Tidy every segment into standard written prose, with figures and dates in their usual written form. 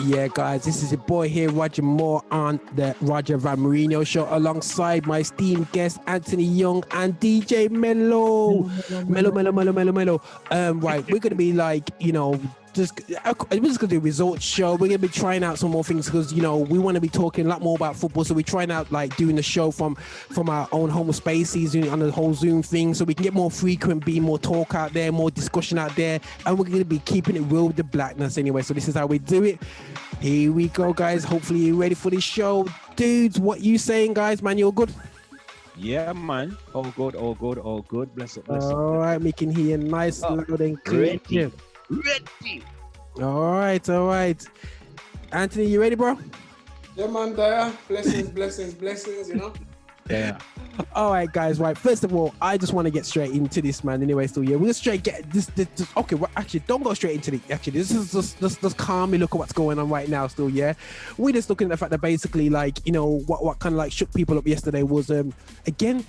Yeah, guys, this is your boy here, Roger Moore, on the Roger Van Moorinho Show, alongside my esteemed guests, Anthony Young and DJ Mello. Mello. Right, we're going to be like, we're just going to do a results show. We're going to be trying out some more things because, we want to be talking a lot more about football. So we're trying out, like, doing the show from our own home spaces on the whole Zoom thing so we can get more frequent, be more talk out there, more discussion out there. And we're going to be keeping it real with the blackness anyway. So this is how we do it. Here we go, guys. Hopefully you're ready for this show. Dudes, what you saying, guys? Man, you're good? Yeah, man. All good. Bless it. All right, we can hear nice, loud and clear. Ready. All right. Anthony, you ready, bro? Yeah, man, there. Blessings, Yeah. All right, guys. Right. First of all, I just want to get straight into this, man. Anyway, still, yeah, we're straight get this. Okay, well, actually, don't go straight into the. Actually, this is just calmly look at what's going on right now. Still, yeah, we're just looking at the fact that basically, like, what kind of like shook people up yesterday was again,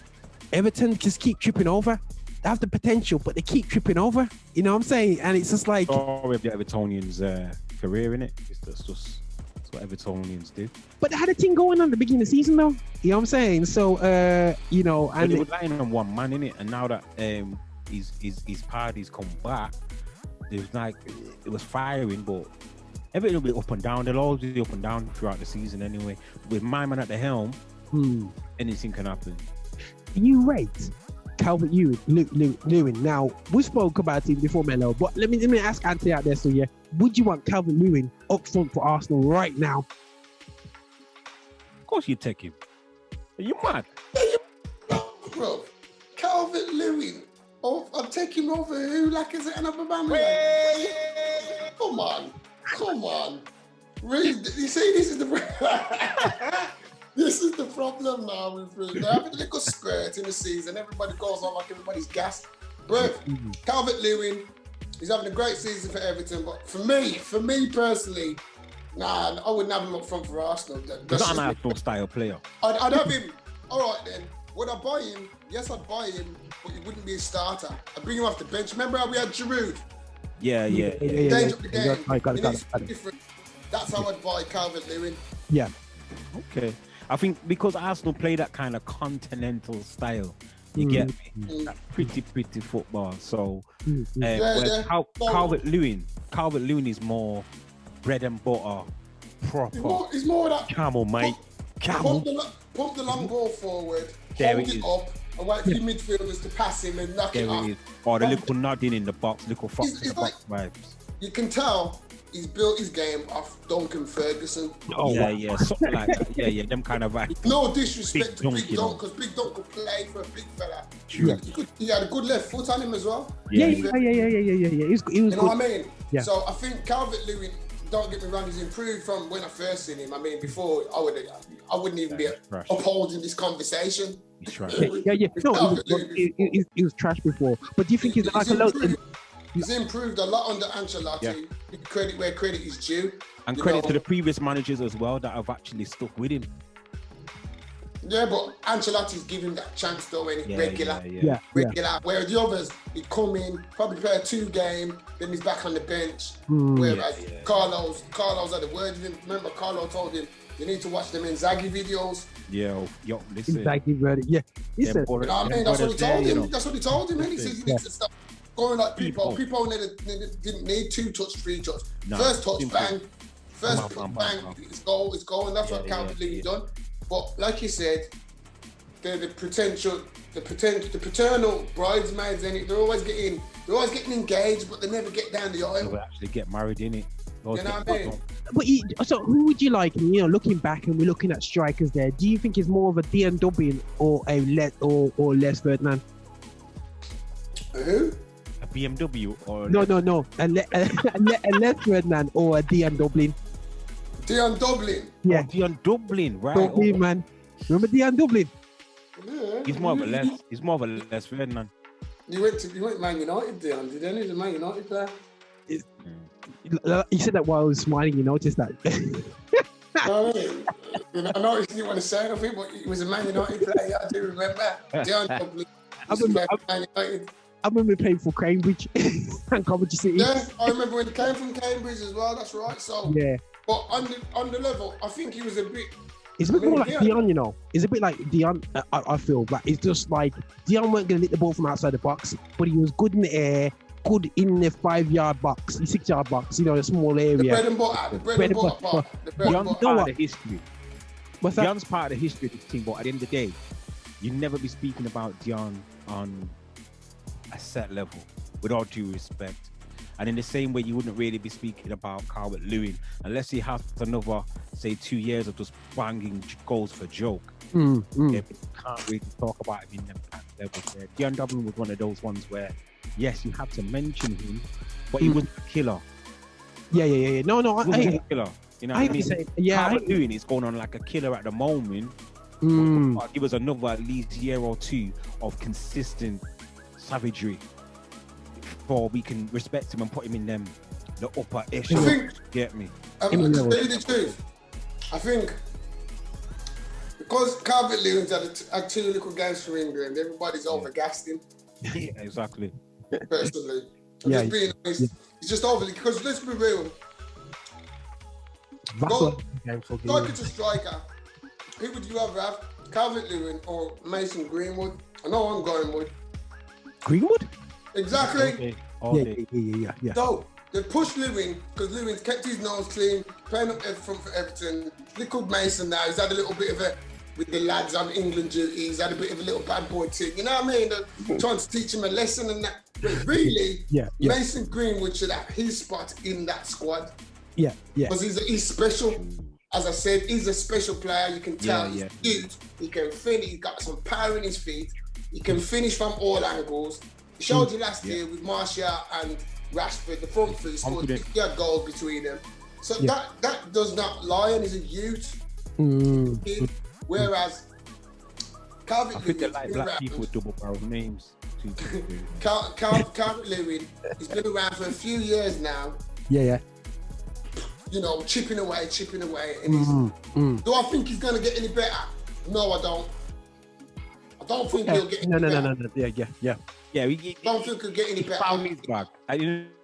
Everton just keep tripping over. They have the potential, but they keep tripping over. You know what I'm saying? And it's just like, we have the Evertonians' career in it. That's just. What Evertonians do. But they had a thing going on at the beginning of the season, though. You know what I'm saying? So, and they were relying on one man in it, and now that his party's come back, it was firing, but everything will be up and down. They'll always be up and down throughout the season anyway. With my man at the helm, anything can happen. You rate Calvert-Lewin. Now, we spoke about him before, Mello, but let me ask Anthony out there. So, yeah, would you want Calvert-Lewin up front for Arsenal right now? Of course, you'd take him. Are you mad? Bro, Calvert-Lewin. Oh, I'll take him over who? Like, is it another man? Come on. Really, you see, this is the this is the problem now with They're having a little skirt in the season. Everybody goes on like everybody's gassed. But Calvert-Lewin, he's having a great season for Everton. But for me personally, nah, I wouldn't have him up front for Arsenal. He's not an Arsenal style player. I'd have him. All right then. Would I buy him? Yes, I'd buy him, but he wouldn't be a starter. I'd bring him off the bench. Remember how we had Giroud? Yeah. Change up the game. Got it. Different. That's how I'd buy Calvert-Lewin. Yeah. Okay. I think because Arsenal play that kind of continental style, you get me? That pretty football. So, Calvert-Lewin is more bread and butter, proper. He's more that camel, mate. Camel. Pump the long ball forward, there hold it up, and wait for your midfielders to pass him and knock it off. Or the little nodding in the box, little fox in the box vibes. You can tell he's built his game off Duncan Ferguson. Oh, yeah, something like that. Yeah, them kind of vibes. No disrespect to Big Dunk, because Big Dunk could play for a big fella. True. He had a good left foot on him as well. Yeah. He was you know good. what I mean? Yeah. So I think Calvert-Lewin, don't get me wrong, he's improved from when I first seen him. I mean, before I wouldn't even be upholding this conversation. He's trash. Yeah. No, he was trash before. But do you think he's like a lot? He's improved a lot under Ancelotti. Yeah. Credit where credit is due. And credit to the previous managers as well that have actually stuck with him. Yeah, but Ancelotti's giving that chance though, regular. Yeah. Where the others, he'd come in, probably play a 2 game, then he's back on the bench. Whereas Carlos had a word with him. Remember, Carlo told him, you need to watch them Inzaghi videos. Yo, listen. Inzaghi read it. Yeah. He said, you know what I mean? That's what he told him. That's what he told him. And he says you need to stop going like people. People didn't need 2 touch, 3 touch. No, first touch, simple. bang. First bang. It's goal. And that's what Calvert-Lewin done. But like you said, the paternal bridesmaids, they're always getting engaged, but they never get down the aisle. They actually get married, innit? You know what I mean? But so who would you like? Looking back and we're looking at strikers there. Do you think he's more of a Dean Dublin or a Les Ferdinand? Who? A BMW or no. A Les Ferdinand or a Dean Dublin. Dean Dublin. Yeah. Dean Dublin, right? Dublin, man. Remember Dean Dublin? Yeah. He's more of a Les Ferdinand. You went Man United, Dean, didn't you? He's a Man United player. You said that while I was smiling. You noticed that. I noticed you didn't want to say anything, but he was a Man United player. I do remember. Dean Dublin. Man United. I remember playing for Cambridge and Coventry City. Yeah, I remember when he came from Cambridge as well. That's right. So yeah. But on the level, I think he was a bit. It's a bit more like Dion, you know. It's a bit like Dion. I feel like it's just like Dion weren't gonna hit the ball from outside the box, but he was good in the air, good in the 5-yard box, the 6-yard box. You know, the small area. The bread and butter. The bread and butter part. The bread and butter. Part of the history. What's that? Dion's part of the history of this team, but at the end of the day, you never be speaking about Dion on a set level, with all due respect. And in the same way, you wouldn't really be speaking about Calvert-Lewin unless he has another, say, 2 years of just banging goals for joke. Yeah, but you can't really talk about him in them kind of levels there. Dion Dublin was one of those ones where, yes, you have to mention him, but he wasn't a killer. Yeah. No, He wasn't a killer. You know what I mean? Calvert-Lewin is going on like a killer at the moment. But give us another at least year or two of consistent savagery before we can respect him and put him in them the upper echelon. I think, get me? To tell you the truth, I think because Calvert-Lewin's had 2 little games for England, everybody's overgassed him. Yeah, exactly. Personally, I'm just being honest. He's just overly, because let's be real. Striker to striker, who would you rather have, Calvert-Lewin or Mason Greenwood? I know I'm going with Greenwood. Exactly. Yeah. So they pushed Lewin because Lewin's kept his nose clean, playing up front for Everton. Little Mason now, he's had a little bit of a, with the lads on England duty, he's had a bit of a little bad boy thing. You know what I mean? They're trying to teach him a lesson and that. But really, Mason Greenwood should have his spot in that squad. Yeah. Because he's special. As I said, he's a special player. You can tell he's good. He can finish. He's got some power in his feet. He can finish from all angles. He showed you last year with Martial and Rashford, the front three scored 50 goals between them. So that does not lie, and he's a youth. Whereas Calvert-Lewin, I think they like black people with double barrel names. Calvert-Lewin, he's been around for a few years now. Yeah. You know, chipping away, and do I think he's gonna get any better? No, I don't. I don't think he'll get any better. No. Yeah. I don't think he'll get any better. Found his bag.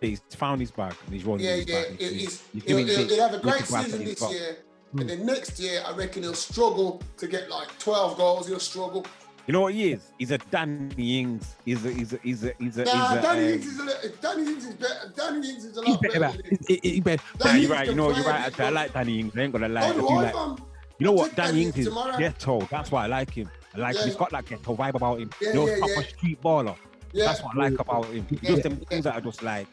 He's found his bag and he's running his bag. He'll have a great season this year, and then next year I reckon he'll struggle to get like 12 goals. He'll struggle. You know what he is? He's a Danny Ings. Danny Ings is better. Danny Ings is a lot better. He's better. You're right. You're right. Actually, I like Danny Ings. I ain't gonna lie. You know what? Danny Ings is ghetto. That's why I like him. He's got that ghetto vibe about him. Proper street baller. That's what I like about him. Just them things that are just like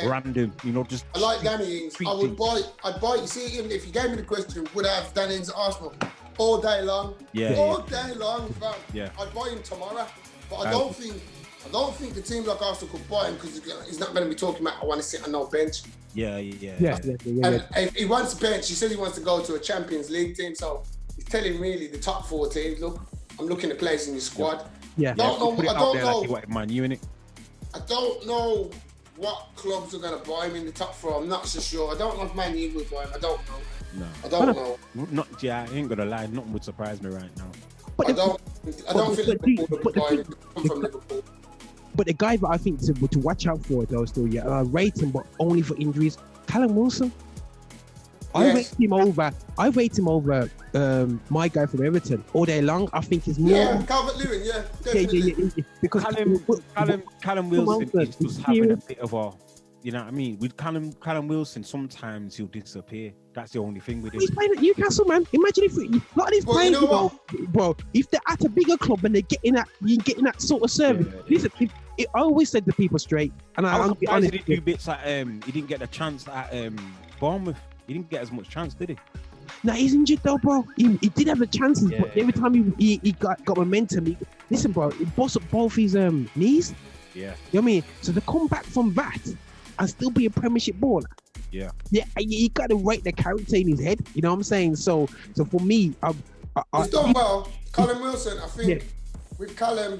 random. You know, just. I like Danny Ings. I'd buy. You see him if you gave me the question, would I have Danny Ings at Arsenal? All day long, all day long, fam. I'd buy him tomorrow, but I don't think the team like Arsenal could buy him because he's not going to be talking about I want to sit on no bench. Yeah. And if he wants bench, he says he wants to go to a Champions League team, so he's telling really the top 4 teams, look, I'm looking at players in your squad. I don't know. Man U in it. I don't know what clubs are going to buy him in the top 4. I'm not so sure. I don't know if Man U will buy him. I don't know. No, I don't know. I ain't gonna lie. Nothing would surprise me right now. I don't think Liverpool would buy him. I'm from Liverpool. But the guy that I think to watch out for, though, still, rate him, but only for injuries. Callum Wilson. I rate him over my guy from Everton all day long. I think he's more. Yeah, Calvert-Lewin. Yeah, definitely. Yeah. Because Callum Wilson is just having a bit of a. You know what I mean? With Callum Wilson, sometimes he'll disappear. That's the only thing with him. He's playing at Newcastle, man. Imagine if a lot of these players, bro, if they're at a bigger club and they're getting that sort of service. Listen, I always said to people straight, and I'm honest. He didn't do bits at he didn't get a chance at Bournemouth. He didn't get as much chance, did he? No, he's injured though, bro. He did have the chances, but every time he got momentum, listen, bro, he bust up both his knees. Yeah. You know what I mean? So to come back from that and still be a Premiership baller. Yeah, you got to rate the character in his head. You know what I'm saying? So for me, he's done well. Callum Wilson, I think with Callum,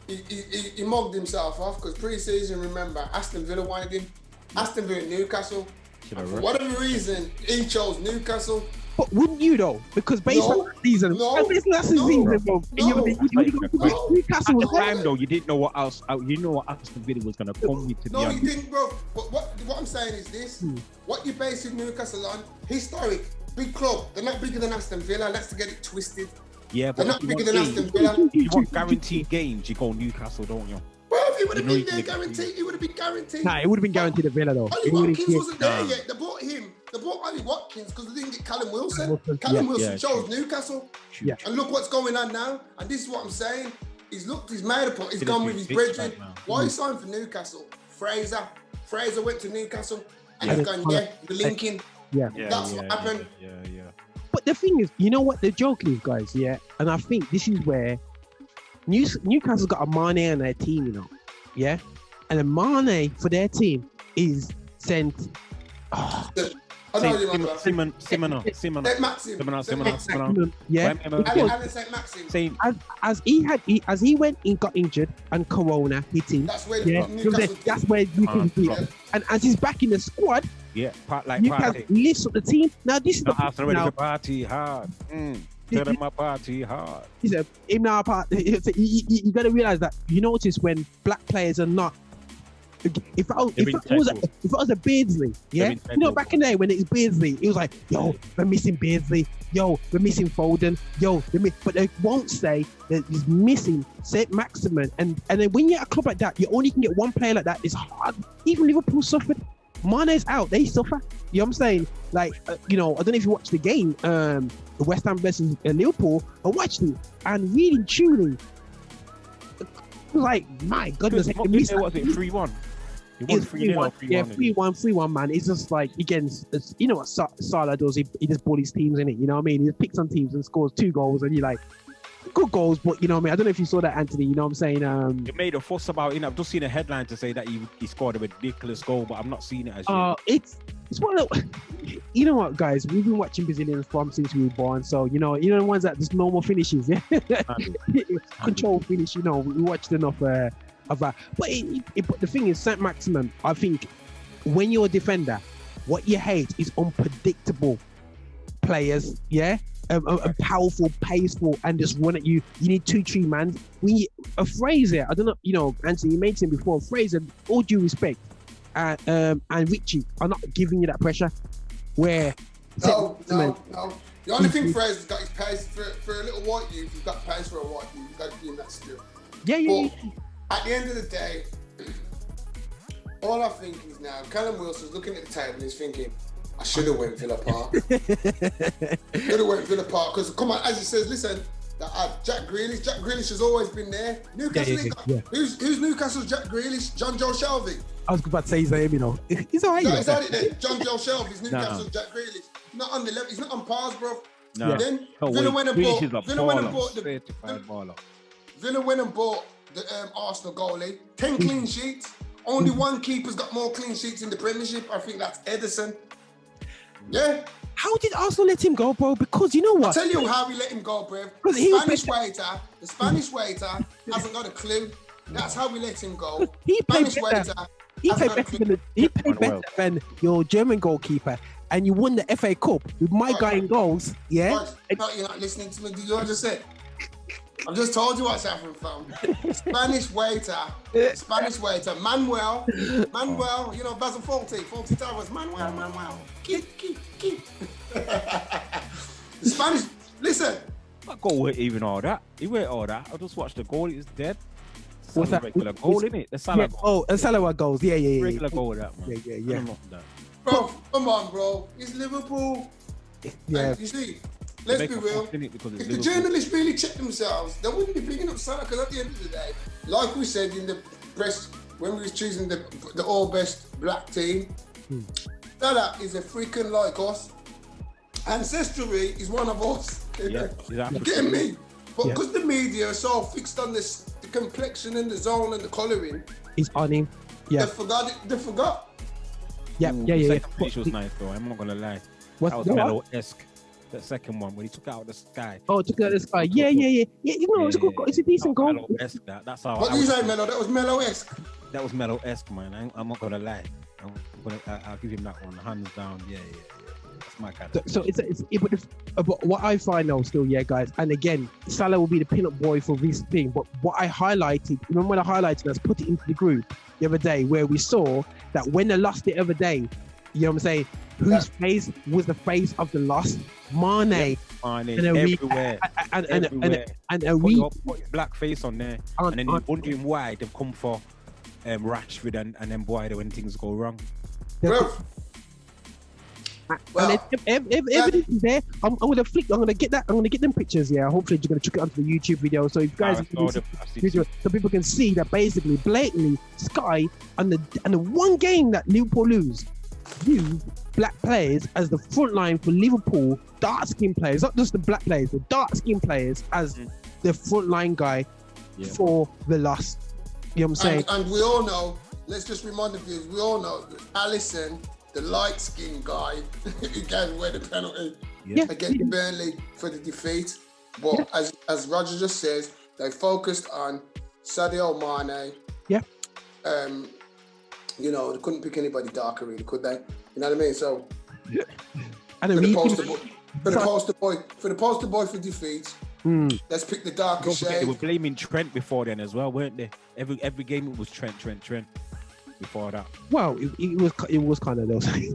he mugged himself off because pre-season, remember, Aston Villa wanted him. Aston Villa, Newcastle. For whatever reason, he chose Newcastle. But wouldn't you though? Because based on that season, Newcastle was time though. You didn't know what else. You know what Aston Villa was gonna come with. No, you didn't, bro. But what what I'm saying is this: what you basing Newcastle on? Historic, big club. They're not bigger than Aston Villa. Let's get it twisted. Yeah, but they're not bigger than Aston Villa. If you want guaranteed games, you go Newcastle, don't you? Well, if it would have been there guaranteed, it would have been guaranteed. Nah, it would have been guaranteed at Villa though. Ollie Watkins wasn't there yet. They bought him. They bought Ollie Watkins because they didn't get Callum Wilson. Callum Wilson chose Newcastle. Yeah. And look what's going on now. And this is what I'm saying. He's made a point. He's gone with his brethren. Why he signed for Newcastle? Fraser went to Newcastle and he's gone, you're linking. That's what happened. Yeah. But the thing is, you know what the joke is, guys, yeah? And I think this is where Newcastle's got a Mane on their team, you know, yeah? And a Mane for their team is sent... I know you remember. Simona. Yeah. Alan St. Maxim. As he went and got injured and Corona hit him. That's where that's where Newcastle beat. And as he's back in the squad, Newcastle lifts up the team. Now this is the Arsenal ready to party hard. Tell them my party hard. He said, "In our part, you got to realize that you notice when black players are not." If it was a Beardsley, yeah, you know, back in the day when it was Beardsley, it was like, yo, we're missing Beardsley, yo, we're missing Foden, yo, but they won't say that he's missing St. Maximin, and then when you're at a club like that, you only can get one player like that. It's hard. Even Liverpool suffered. Mane's out, they suffer. You know what I'm saying? Like, you know, I don't know if you watched the game, the West Ham versus Liverpool. I watched it, and really, truly, it was like, my goodness, what was it, 3-1? It was 3-1. Yeah, 3-1, man. It's just like, again, you know what Salah does? He just bullies teams, innit? You know what I mean? He just picks on teams and scores 2 goals, and you're like, good goals, but you know what I mean? I don't know if you saw that, Anthony. You know what I'm saying? It made a fuss about it. I've just seen a headline to say that he scored a ridiculous goal, but I'm not seeing it as yet. It's one of the, you know what, guys? We've been watching Brazilians since we were born, so you know the ones that just normal finishes, yeah, control finish. You know, we watched enough of that. But but the thing is, St. Maximin, I think, when you're a defender, what you hate is unpredictable players, yeah. Powerful, paceful, and just run at you. You need 2-3 man. A Fraser, I don't know, you know, Anthony, you mentioned before, Fraser, all due respect, and Richie are not giving you that pressure. Where no. The only thing Fraser's got is pace for a little white youth. He's got pace for a white youth. You've got to give him that skill. Yeah. At the end of the day, all I think is now, Callum Wilson's looking at the table and he's thinking, I should have went Villa Park. Because, come on, as he says, listen, Jack Grealish has always been there. Newcastle, who's Newcastle's Jack Grealish? John Joe Shelby. I was about to say his name, you know. He's all right. No, is that it then? John Joe Shelby's Newcastle's Jack Grealish. Not on the level. He's not on pars, bro. No. Then Villa went and bought the Arsenal goalie. 10 clean sheets. Only one keeper's got more clean sheets in the Premiership. I think that's Ederson. Yeah. How did Arsenal let him go, bro? Because you know what? I'll tell you how we let him go, bro. The Spanish waiter hasn't got a clue. That's how we let him go. He played better than your German goalkeeper, and you won the FA Cup with my guy in goals. Yeah. You're not listening to me. Did you what I just said? I've just told you what's happening, fam. Spanish waiter, Manuel, you know, Basil Fawlty Towers, Manuel. Keep. The Spanish, listen. That goal weren't even all that. He weren't all that. I just watched the goal, it's dead. What's that? Regular goal, isn't it? The Salah goal. Oh, a Salah goals, yeah. Regular goal, that, man. Yeah. Bro, come on, bro. It's Liverpool. Yeah. You see, let's be real. If the journalists really check themselves, they wouldn't be picking up Salah, because at the end of the day, like we said in the press when we was choosing the all best black team, Salah is a freaking like us. Ancestry is one of us. Yeah, exactly. You getting me? But because the media are so fixed on this, the complexion and the zone and the colouring, he's on him. Yeah. They forgot. Yeah. Second finish was nice though. I'm not gonna lie. That was Mello-esque. The second one when he took out the sky. Oh, took out the sky. Yeah. You know, it's a good goal. It's a decent goal. Mello-esque, that's how. What did you say, Mello? That was Mello-esque. That was Mello-esque, man. I'm not gonna lie. I'll give him that one, hands down. Yeah. That's my kind So but what I find though still, yeah, guys, and again, Salah will be the pin-up boy for this thing. But what I highlighted, remember when I highlighted, I put it into the group the other day where we saw that when they lost the other day, you know what I'm saying, whose face was the face of the loss? Mane. Mane And everywhere. And a put black face on there, and then you're wondering why they've come for Rashford and then boy when things go wrong. Bro. And evidence is there. I'm gonna get them pictures. Yeah, hopefully you're gonna chuck it onto the YouTube video. So if you guys, so people can see that basically, blatantly, Sky and the one game that Liverpool lose, use black players as the front line for Liverpool, dark skin players, not just the black players, the dark skin players as the front line guy for the loss. You know what I'm saying? And we all know. Let's just remind the viewers. We all know that Alisson, the light-skinned guy who gave away the penalty against Burnley for the defeat. But as Roger just says, they focused on Sadio Mane. Yeah. You know, they couldn't pick anybody darker, really, could they? You know what I mean? So, and for the poster boy for defeat, let's pick the darker shade. They were blaming Trent before then as well, weren't they? Every game it was Trent. Before that, well, it was kind of those. To be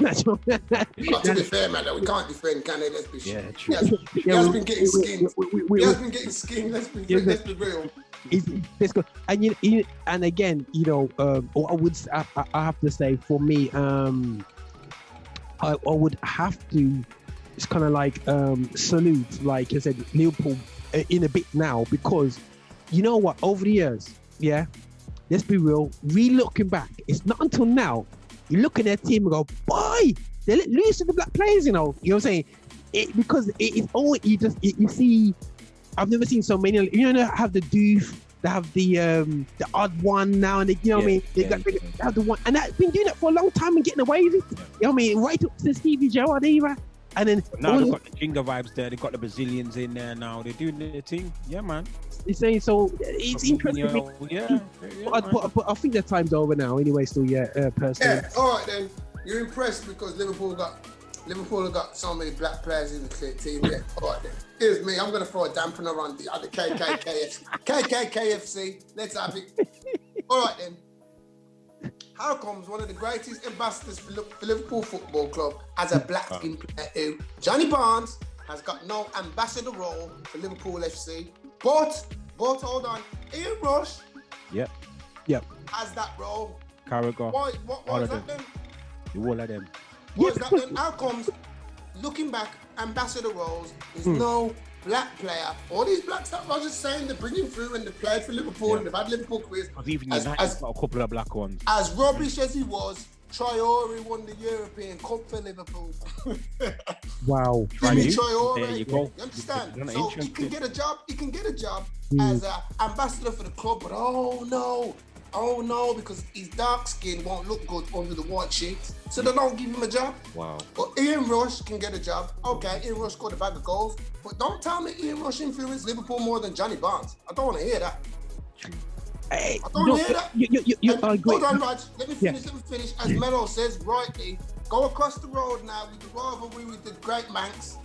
fair, man, we can't defend, can they? Let's be sure. Yeah, true. He has been getting skinned. He has been getting skinned. Let's be real. It's good. And again, you know, I have to say for me, I would have to. It's kind of like salute, like I said, Liverpool in a bit now, because you know what? Over the years, let's be real. Looking back, it's not until now you look at their team and go, boy, they let loose of the black players. You know what I'm saying? Because it's all you see. I've never seen so many. You know, have the doof, they have the odd one now, and you know what I mean. They have the one, and that's been doing that for a long time and getting away with it. You know what I mean? Right up to Stevie Gerrard era. And then now they've got the Jinga vibes there. They've got the Brazilians in there now. They're doing their thing. Yeah, man. It's saying so. It's interesting. But I think that time's over now. Anyway, still, personally. Yeah. All right then. You're impressed because Liverpool have got so many black players in the team. Yeah. All right then. Here's me. I'm gonna throw a dampener on the KKFC. Let's have it. All right then. How comes one of the greatest ambassadors for Liverpool Football Club has a black skin player who, Johnny Barnes, has got no ambassador role for Liverpool FC? But hold on, Ian Rush has that role. Carragher. What is that then? All of them. What is that then? How comes, looking back, ambassador roles, there's no black player? All these black stuff I was just saying, they're bringing through and they played for Liverpool and they've had Liverpool careers. Even United's got a couple of black ones. As rubbish as he was, Traore won the European Cup for Liverpool. Wow. Timmy Traore. There you go. You understand? So he can get a job. He can get a job as an ambassador for the club, but oh no, because his dark skin won't look good under the white sheets, so they don't give him a job. Wow. But Ian Rush can get a job. Okay, Ian Rush scored a bag of goals, but don't tell me Ian Rush influenced Liverpool more than Johnny Barnes. I don't want to hear that. I don't want to hear that. Hold on, Raj. Let me finish. As Mello says rightly, go across the road now with the rivalry with the great Manx.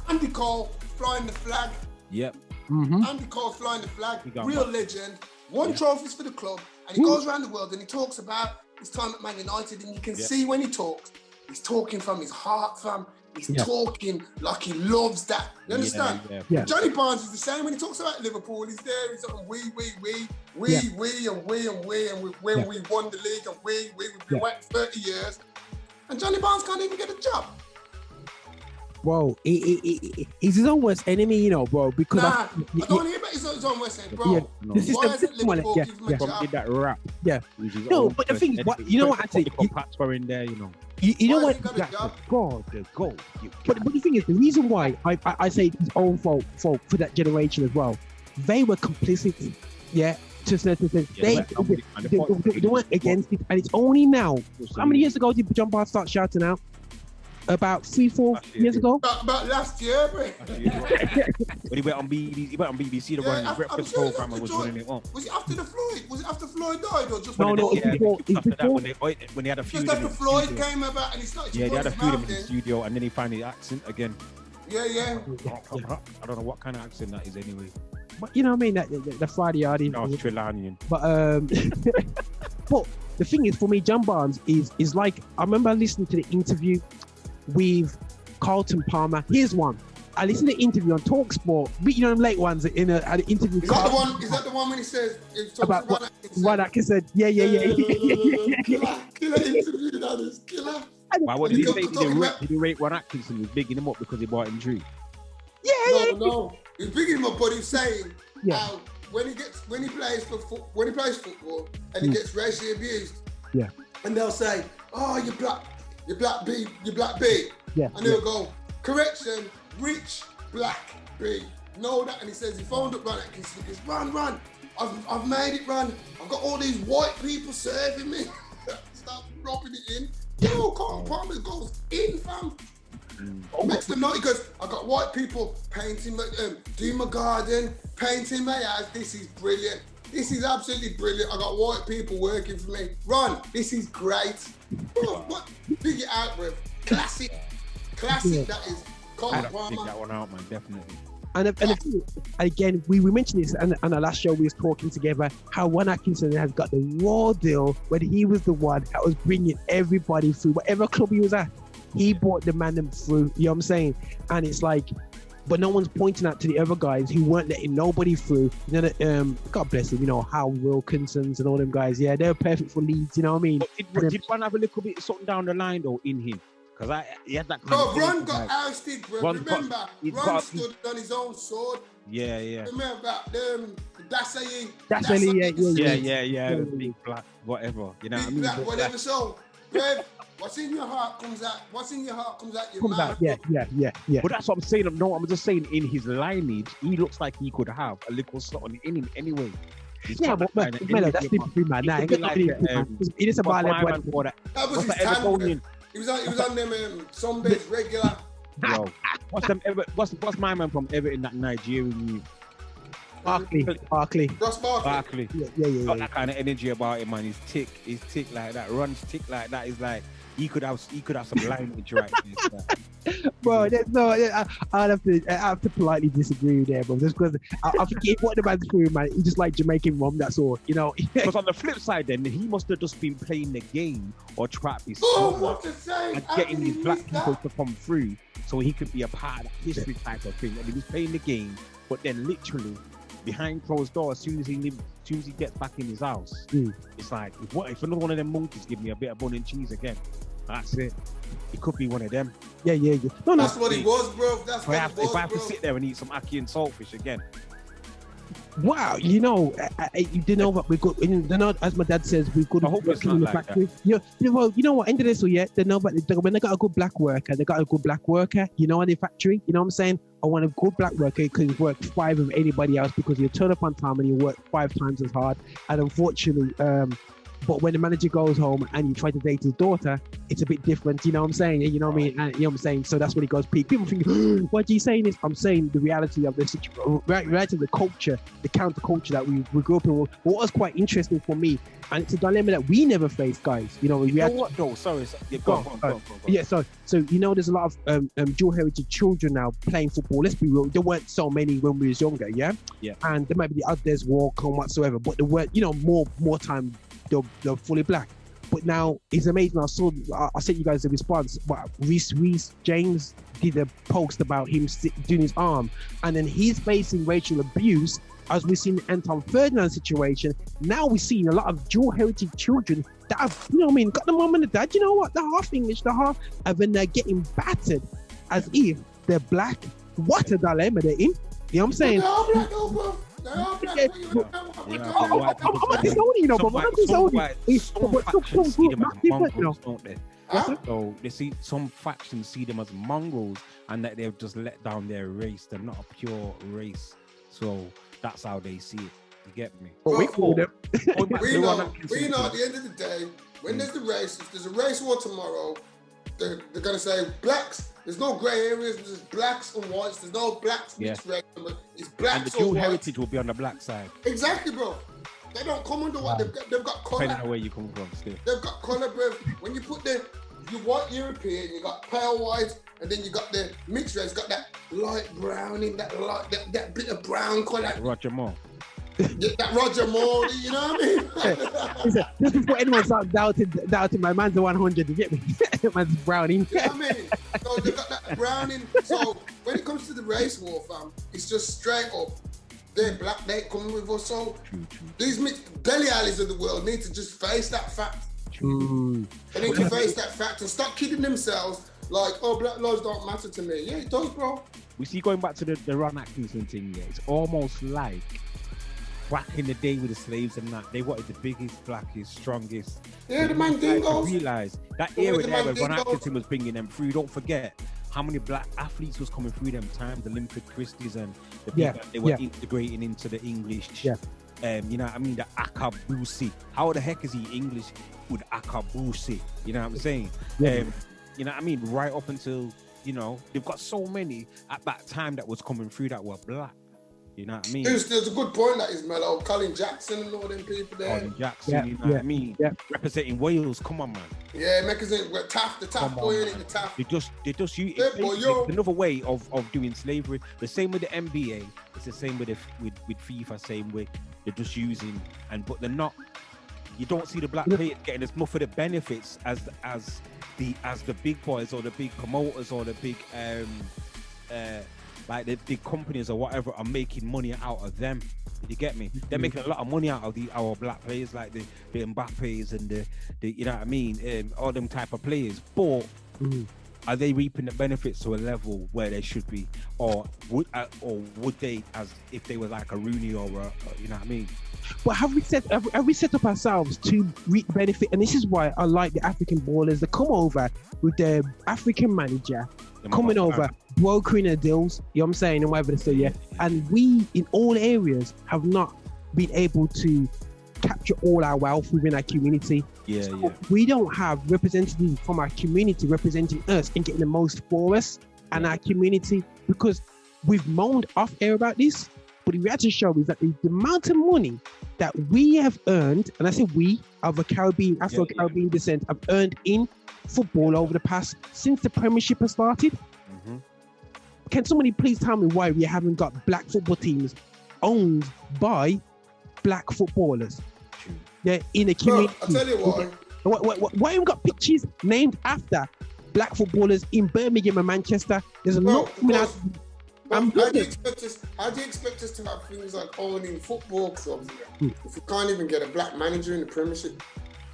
Andy Cole flying the flag. Yep. Andy Cole flying the flag. Real legend. Won trophies for the club, and he goes around the world and he talks about his time at Man United, and you can see when he talks, he's talking from his heart, fam. He's talking like he loves that. You understand? Johnny Barnes is the same when he talks about Liverpool. He's there. He's like, we, and when we won the league, and we've been waiting 30 years, and Johnny Barnes can't even get a job. Bro, he's his own worst enemy, you know, bro. Because I don't want to hear about his own worst enemy, bro. Why isn't Liverpool giving him a job? Did that rap? Yeah. No, but the thing is, you know what I think? Pats were in there, you know. You know what? God, the goal. But the thing is, the reason why I say it's his own fault for that generation as well. They were complicit, to a certain extent. They went against it, and it's only now. How many years ago did John Barnes start shouting out? about 3-4 years ago. About last year, bro. When he went on BBC, the running breakfast program and was running it on. Was it after the Floyd? Was it after Floyd died or just No, it's after before. that, when they had a few. Just after Floyd came about and he started. Yeah, they had a few in the studio, and then he found his accent again. Yeah. I don't know what kind of accent that is anyway. But you know what I mean? The Friday Hardy. No, Australian. But but the thing is, for me, John Barnes is like, I remember listening to the interview with Carlton Palmer. Here's one. I listened to the interview on TalkSport. You know them late ones in an interview. Is that the one when he says about what Atkinson? Yeah. Killer interview, that is killer. Why? What did he say? Did he rate Ron Atkinson? He was bigging him up because he bought him drink. No. He's bigging him up, but he's saying how when he plays football and he gets racially abused, and they'll say, "Oh, you black B," and he'll go, "Correction, rich black B." Know that, and he says he phoned up Ron Atkinson. He goes, "Run, I've made it, Ron. I've got all these white people serving me." Start dropping it in. Yo, Carlton Palmer goes in, fam. Makes them know, because I got white people painting, doing my garden, painting my house. This is brilliant. This is absolutely brilliant. I got white people working for me. Ron, this is great. What? Figure it out, bro. Classic. That is Carlton Palmer. Dig that one out, man, definitely. And again, we mentioned this on our last show. We was talking together how Ron Atkinson has got the raw deal when he was the one that was bringing everybody through whatever club he was at. He brought the man them through, you know what I'm saying? And it's like, but no one's pointing out to the other guys who weren't letting nobody through. You know, God bless him, you know, Hal Wilkinsons and all them guys. Yeah, they're perfect for Leeds, you know what I mean? But did Ron have a little bit something down the line though in him? Because he had that kind of Ron got ousted, bro. Remember, Ron stood on his own sword. Yeah. Remember about Dassayi? Yeah. Big black, whatever. You know what I mean? Black, whatever. So, Brev, what's in your heart comes out. What's in your heart comes out your mouth. Yeah. But that's what I'm saying. No, I'm just saying in his lineage, he looks like he could have a little something in him anyway. But Mello, that's different, man. Nah, it is about that was his time. He was on them Sundays regular. Yo, what's my man from Everton, that Nigerian youth? Barkley. Ross Barkley. Yeah. Got that kind of energy about him, man. He's tick like that. Runs tick like that. He's like he could have some language right there. Bro, there's no. I have to politely disagree with that, bro. Just because I forget what the man's through, man. He just like Jamaican rum. That's all, you know. Because on the flip side, then he must have just been playing the game or trying to be and getting these black people to come through, so he could be a part of that history type of thing. And he was playing the game, but then literally behind closed doors, as soon as he gets back in his house, it's like, if another one of them monkeys give me a bit of bun and cheese again, that's it. It could be one of them. Yeah. No. That's what he was, bro. If I have to sit there and eat some ackee and saltfish again. Wow, you know, you didn't know what we got. You know, as my dad says, we could. I hope it's not like that. Well, you know what? End of this, they know, but when they got a good black worker, you know, in the factory. You know what I'm saying? I want a good black worker because he worked 5 of anybody else, because you turn up on time and you work 5 times as hard. And unfortunately, but when the manager goes home and you try to date his daughter, it's a bit different. You know what I'm saying? You know what I mean? And you know what I'm saying? So that's when he goes peak. People think, what are you saying? I'm saying the reality of the situation, reality of the culture, the counterculture that we grew up in. What was quite interesting for me, and it's a dilemma that we never faced, guys. You know, we had. What? No, sorry. Go on. Yeah, so you know, there's a lot of dual heritage children now playing football. Let's be real, there weren't so many when we was younger, yeah. And there might be the others walk on whatsoever, but there weren't, you know, more time. They're fully black. But now it's amazing. I sent you guys a response. But Reece James did a post about him doing his arm, and then he's facing racial abuse. As we've seen the Anton Ferdinand situation, now we're seeing a lot of dual heritage children that have, you know what I mean, got the mum and the dad, you know what, they're half English, and then they're getting battered as if they're black. What a dilemma they're in. You know what I'm saying? I'm not disowning, you know, but I'm not disowning. So they see some factions see them as mongrels, and that they've just let down their race. They're not a pure race, so that's how they see it. You get me? But we call them. We know at the end of the day, when there's the race, if there's a race war tomorrow, they're gonna say blacks. There's no grey areas. There's blacks and whites. There's no blacks mixed race. It's blacks and the dual or whites. heritage will be on the black side. Exactly, bro. They don't come under what they've got colour. Depending on where you come from, still. They've got colour, bro. When you put the white European, you got pale white, and then you got the mixed race, got that light brown in that bit of brown colour. Roger Moore. Yeah, that Roger Moore, you know what I mean? Listen, just before anyone starts doubting my man's the 100, you get me? Man's browning. You know what I mean? So they got that browning. So when it comes to the race war, fam, it's just straight up. They're black, they ain't coming with us. So these mixed belly alleys of the world need to just face that fact. They need to face that fact and stop kidding themselves like, oh, black lives don't matter to me. Yeah, it does, bro. We see going back to the Ron Atkinson thing, yeah, it's almost like back in the day with the slaves and that, they wanted the biggest, blackest, strongest. Yeah, the Mandingos. Realize that era there where Ron Atkinson was bringing them through. Don't forget how many black athletes was coming through them times, the Olympic Christies and the people that they were integrating into the English. You know what I mean? The Akabusi. How the heck is he English with Akabusi? You know what I'm saying? You know what I mean? Right up until, you know, they've got so many at that time that was coming through that were black. You know what I mean? There's a good point that is Mello. Colin Jackson and all them people there. Colin Jackson, you know what I mean? Representing Wales, come on, man. Yeah, because the Taft boy in the Taft. They just use it's another way of doing slavery. The same with the NBA. It's the same with FIFA. Same way they're just using but they're not. You don't see the black players getting as much of the benefits as the big boys or the big promoters or the big like the big companies or whatever are making money out of them. You get me? They're making a lot of money out of our black players, like the Mbappes and the you know what I mean, all them type of players. But are they reaping the benefits to a level where they should be, or would they, as if they were like a Rooney or you know what I mean? But have we set up ourselves to reap benefit? And this is why I like the African ballers that come over with their African manager coming over, brokering their deals, you know what I'm saying, and whatever they say, and we in all areas have not been able to capture all our wealth within our community. We don't have representatives from our community representing us and getting the most for us and our community, because we've moaned off air about this, but the reality show is that the amount of money that we have earned, and I say we, of a Afro-Caribbean descent, have earned in football over the past, since the Premiership has started. Can somebody please tell me why we haven't got black football teams owned by black footballers? They're in a community. Bro, I'll tell you why. Why haven't we got pitches named after black footballers in Birmingham and Manchester? There's a lot coming out. How do you expect us to have things like owning football clubs if we can't even get a black manager in the Premiership?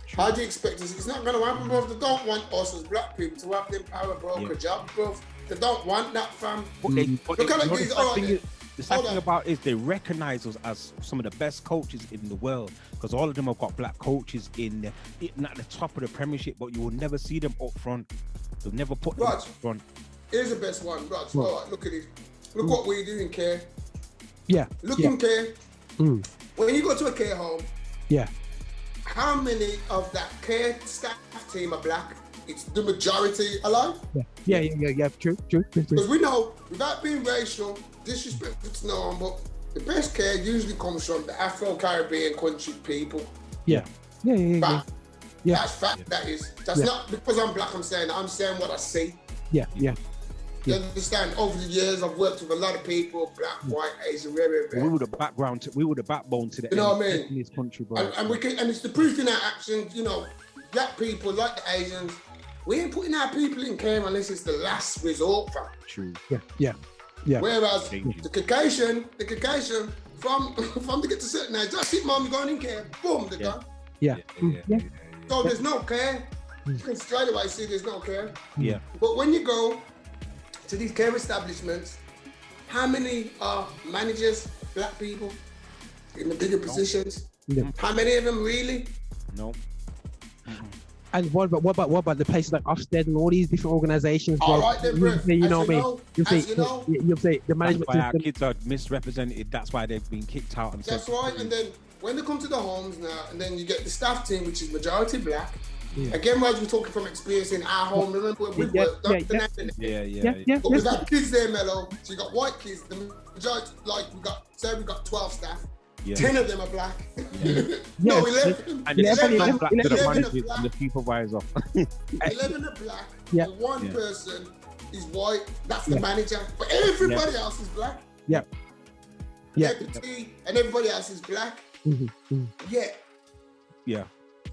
How do you expect us? It's not going to happen, bro. They don't want us as black people to have them power broker jobs, bro. They don't want that, fam. The sad thing about it is they recognize us as some of the best coaches in the world, because all of them have got black coaches in at the top of the Premiership, but you will never see them up front. They'll never put them up front. Here's the best one, Raj. All right, look at this. Look what we do in care. Look in care. When you go to a care home, how many of that care staff team are black? It's the majority alive. True. Because we know, without being racial, disrespectful to no one, but the best care usually comes from the Afro-Caribbean country people. That's fact, that is. That's not because I'm black, I'm saying what I see. You understand? Over the years, I've worked with a lot of people, black, white, Asian, rare. We were the backbone to the you know what I mean? in this country, bro. And it's the proof in our actions. You know, black people like the Asians, we ain't putting our people in care unless it's the last resort, fam. True. Whereas the Caucasian, from to get to certain age, that's it, mom, you're going in care. Boom, they're done. So there's no care. You can straight away see there's no care. But when you go to these care establishments, how many are managers, black people, in the bigger positions? How many of them really? No. And what about the places like Ofsted and all these different organizations? All right, then, bro. You know what I mean? You say the management system. Our kids are misrepresented. That's why they've been kicked out. That's right. And then when they come to the homes now, and then you get the staff team, which is majority black, Again, Raj, we're talking from experience in our home. Remember, we worked up the net. Yeah. But we've got kids there, Mello. So you got white kids. The majority, like we got 12 staff. 10 of them are black. No, 11. And 11 are black. 11 are and black. the supervisor. 11 are black. And one person is white. That's the manager. But everybody else is black. Deputy and everybody else is black. Yeah.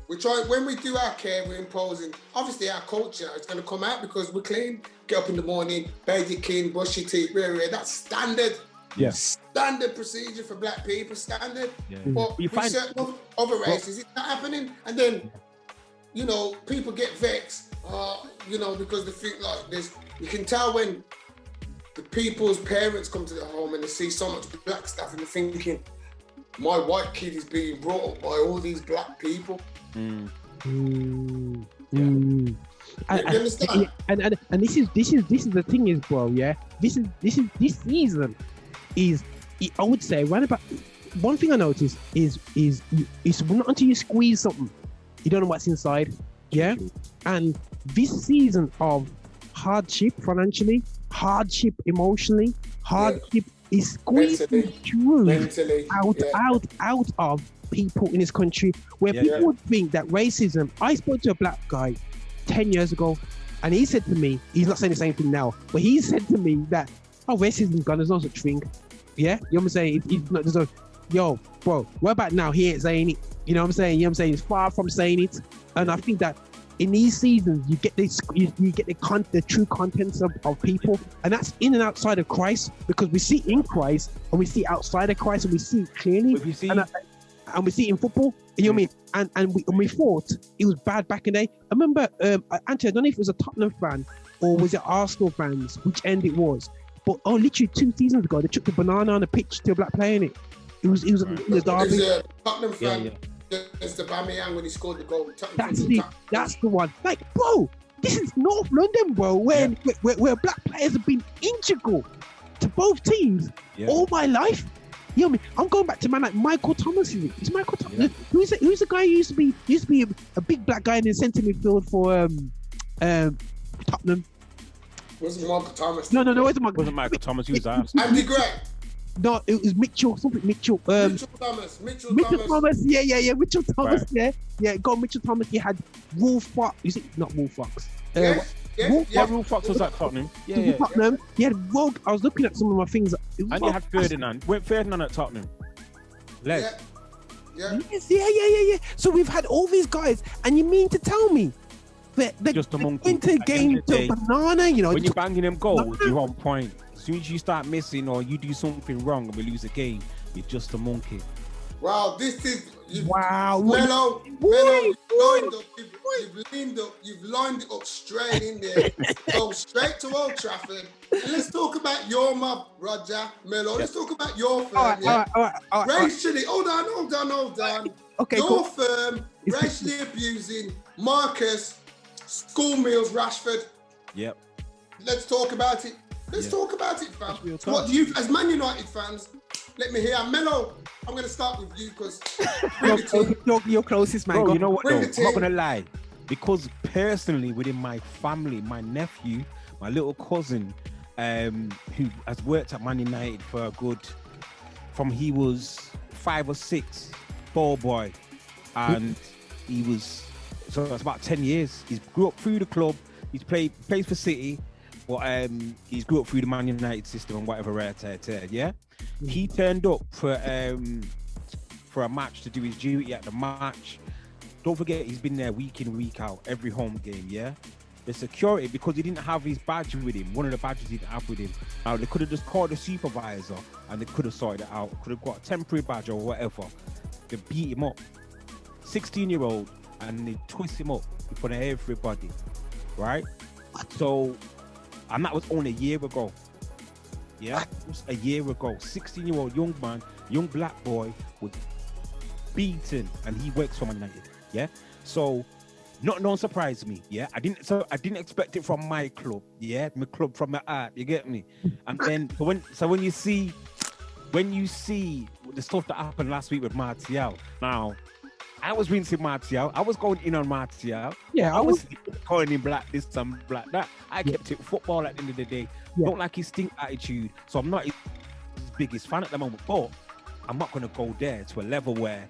We try when we do our care, we're imposing. Obviously, our culture is going to come out because we're clean. Get up in the morning, bathe your clean, brush your teeth. That's standard. Yeah. Standard procedure for black people. Standard. Yeah. But You with certain other races, it's not happening. And then, people get vexed. Because they think like this. You can tell when the people's parents come to the home and they see so much black stuff and they're thinking, my white kid is being brought up by all these black people. And this is the thing is, bro. Yeah, this season is I would say right about one thing I noticed is not until you squeeze something, you don't know what's inside. Yeah, and this season of hardship financially, hardship emotionally, hardship is squeezing truth out of people in this country where people would think that racism. I spoke to a black guy 10 years ago and he said to me, he's not saying the same thing now, but he said to me that racism's gone, there's no such thing. Yeah, you know what I'm saying? It's not, there's no, yo, bro, what about now? He ain't saying it. You know what I'm saying? He's far from saying it. And I think that in these seasons, you get this, you get the true contents of people, and that's in and outside of Christ, because we see in Christ and we see outside of Christ, and we see it clearly, and we see it in football. You know what I mean? And we thought it was bad back in the day. I remember, Anthony, I don't know if it was a Tottenham fan or was it Arsenal fans, which end it was, but literally 2 seasons ago, they took the banana on the pitch to a black player in it. It was in the derby. It was a Tottenham fan. It's the Bamiyang when he scored the goal. That's the one. Like, bro, this is North London, bro, where black players have been integral to both teams all my life. You know what I mean? I'm going back to man like Michael Thomas. Is Michael Thomas? Yeah. Who's the guy who used to be a big black guy in the centre midfield for Tottenham? Wasn't Michael Thomas? No, it wasn't Michael Thomas. Who was that? Andy Gray. No, it was Mitchell. Mitchell Thomas. Yeah. Mitchell Thomas. Right. Yeah. Got Mitchell Thomas. You had Wolf Fox. Is it not Wolf Fox? Wolf Fox was at Tottenham. Yeah. Tottenham. He had Rogue. I was looking at some of my things. And you had Ferdinand. Went Ferdinand at Tottenham. Yeah. Yes, yeah. So we've had all these guys, and you mean to tell me that just a monkey into game to banana? You know, when you're banging them goals, you're on point. As soon as you start missing or you do something wrong and we lose a game, you're just a monkey. Wow, this is Mello, you've lined it up straight in there. Go straight to Old Trafford. And let's talk about your mob, Roger, Mello. Let's talk about your firm. All right. Racially, hold on. Okay, your firm racially abusing Marcus, school meals, Rashford. Yep. Let's talk about it. Talk about it, fam. What do you, as Man United fans, let me hear. Mello, I'm going to start with you because you're closest, man. Bro, you know what, though? I'm not going to lie. Because personally, within my family, my nephew, my little cousin, who has worked at Man United for a good, from he was 5 or 6, ball boy. And he was, so it's about 10 years. He's grew up through the club. He's plays for City. But he's grew up through the Man United system and whatever, yeah? He turned up for a match to do his duty at the match. Don't forget, he's been there week in, week out, every home game, yeah? The security, because he didn't have his badge with him, one of the badges he didn't have with him. Now, they could have just called the supervisor and they could have sorted it out. Could have got a temporary badge or whatever. They beat him up. 16-year-old, and they twist him up in front of everybody, right? So... And that was only a year ago. Yeah, just a year ago. 16-year-old young man, young black boy was beaten, and he works for Man United. Yeah, so no surprise me. Yeah, I didn't expect it from my club. Yeah, my club from my heart. You get me? And then when you see the stuff that happened last week with Martial, now I was rinsing Martial. I was going in on Martial. Yeah, I was calling him black this and black that. I kept it football at the end of the day. Don't like his stink attitude. So I'm not his biggest fan at the moment. But I'm not going to go there to a level where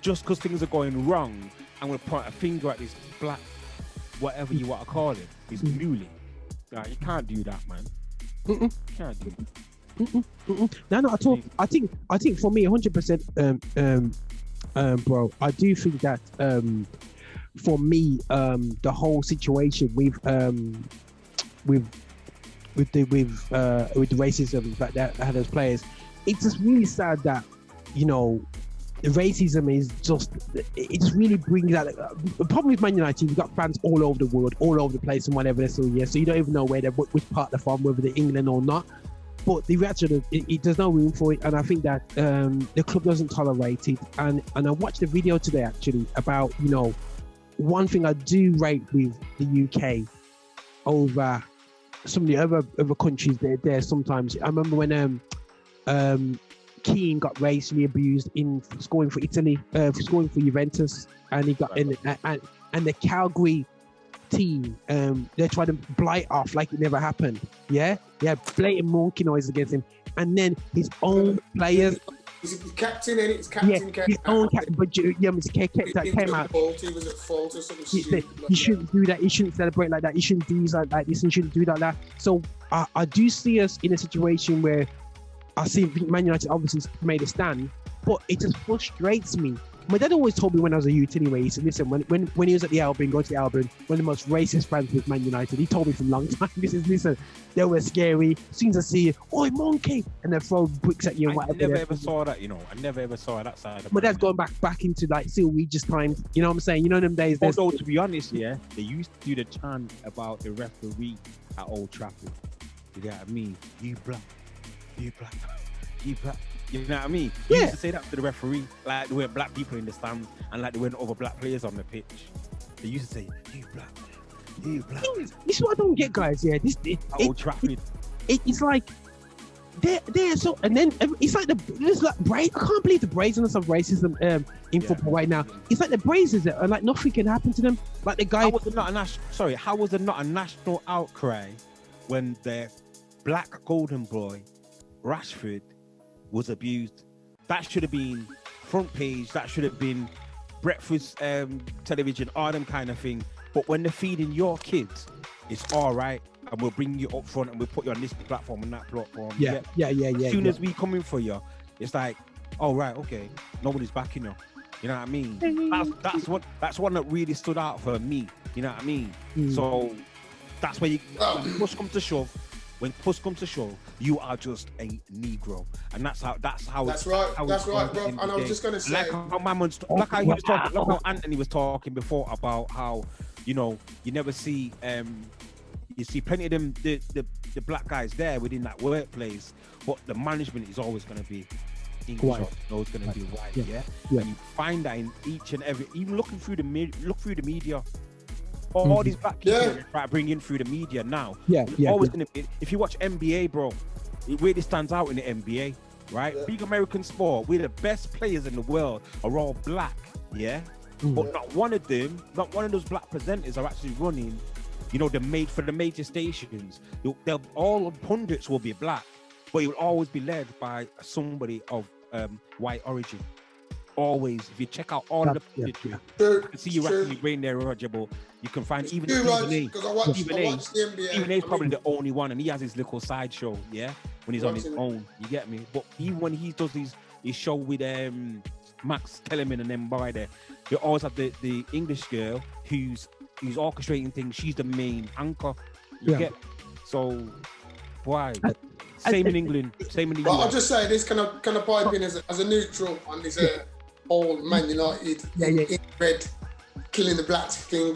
just because things are going wrong, I'm going to point a finger at this black, whatever you want to call it, this muley. Like, you can't do that, man. You can't do that. No, not at all. I think for me, 100%, bro. I do think that for me, the whole situation with the racism that had those players, it's just really sad that, you know, the racism is just, it just really brings out the problem with Man United. You've got fans all over the world, all over the place, and whatever they're still here. So you don't even know which part they're from, whether they're England or not. But the reaction, there's no room for it, and I think that the club doesn't tolerate it. And I watched a video today actually about, you know, one thing I do rate with the UK over some of the other countries there sometimes. I remember when Keane got racially abused in scoring for Italy, scoring for Juventus, and he got and the Calgary team, they tried to blight off like it never happened. Yeah, blatant monkey noise against him, and then his own players. He's captain, and it's captain. Yeah, his own captain, but Mr. K that came out. He was at fault or something. He shouldn't do that. He shouldn't celebrate like that. He shouldn't do like this, and shouldn't do like that. So I do see us in a situation where I see Man United obviously made a stand, but it just frustrates me. My dad always told me when I was a youth anyway, he said, listen, when he was at the Albion, going to the Albion, one of the most racist fans with Man United, he told me from a long time, listen, they were scary. As soon as I see you, oi, monkey, and they throw bricks at you and whatever. I never ever saw that, you know. I never ever saw that side of my dad's going back into like Seal Regis times, you know what I'm saying? You know them days. Although, to be honest, yeah, they used to do the chant about the referee at Old Trafford. You know what I mean? You black, you black, you black. You know what I mean? You used to say that to the referee, like there were black people in the stands and like there weren't other black players on the pitch. They used to say, you black, you black. This is what I don't get, guys. Yeah, Old Trafford. It's like they're so, and then it's like I can't believe the brazenness of racism in football right now. It's like the braces are like nothing can happen to them. Like the guy. How was it not a national outcry when the black golden boy Rashford was abused? That should have been front page. That should have been breakfast television, all them kind of thing. But when they're feeding your kids, it's all right, and we'll bring you up front and we'll put you on this platform and that platform. Yeah. As soon as we come in for you, it's like, oh right, okay, nobody's backing you. You know what I mean? That's one that really stood out for me. You know what I mean? So that's where push comes to shove. When push comes to shove, you are just a Negro, and that's right, bro. And I was just gonna say, like how Anthony was talking before about how, you know, you never see you see plenty of them the black guys there within that workplace, but the management is always going to be English, always going to be white. Yeah. And you find that in each and every, even look through the media. All these black people that try to bring in through the media now. Always gonna be. If you watch NBA, bro, it really stands out in the NBA, right? Big American sport. We're the best players in the world are all black, but not one of those black presenters are actually running. You know, for the major stations. They'll all pundits will be black, but it will always be led by somebody of white origin. Always, if you check out all of the pictures, you can see you actually brain there, Roger, but you can find even Stephen A is probably the only one, and he has his little sideshow, when he's on his own, you get me? But even when he does his show with Max Kellerman and them by there, they always have the English girl who's orchestrating things. She's the main anchor, you get? So, why? Same in England. But I'll just say this: can I pipe in as a neutral on this old Man United in red killing the blacks thing?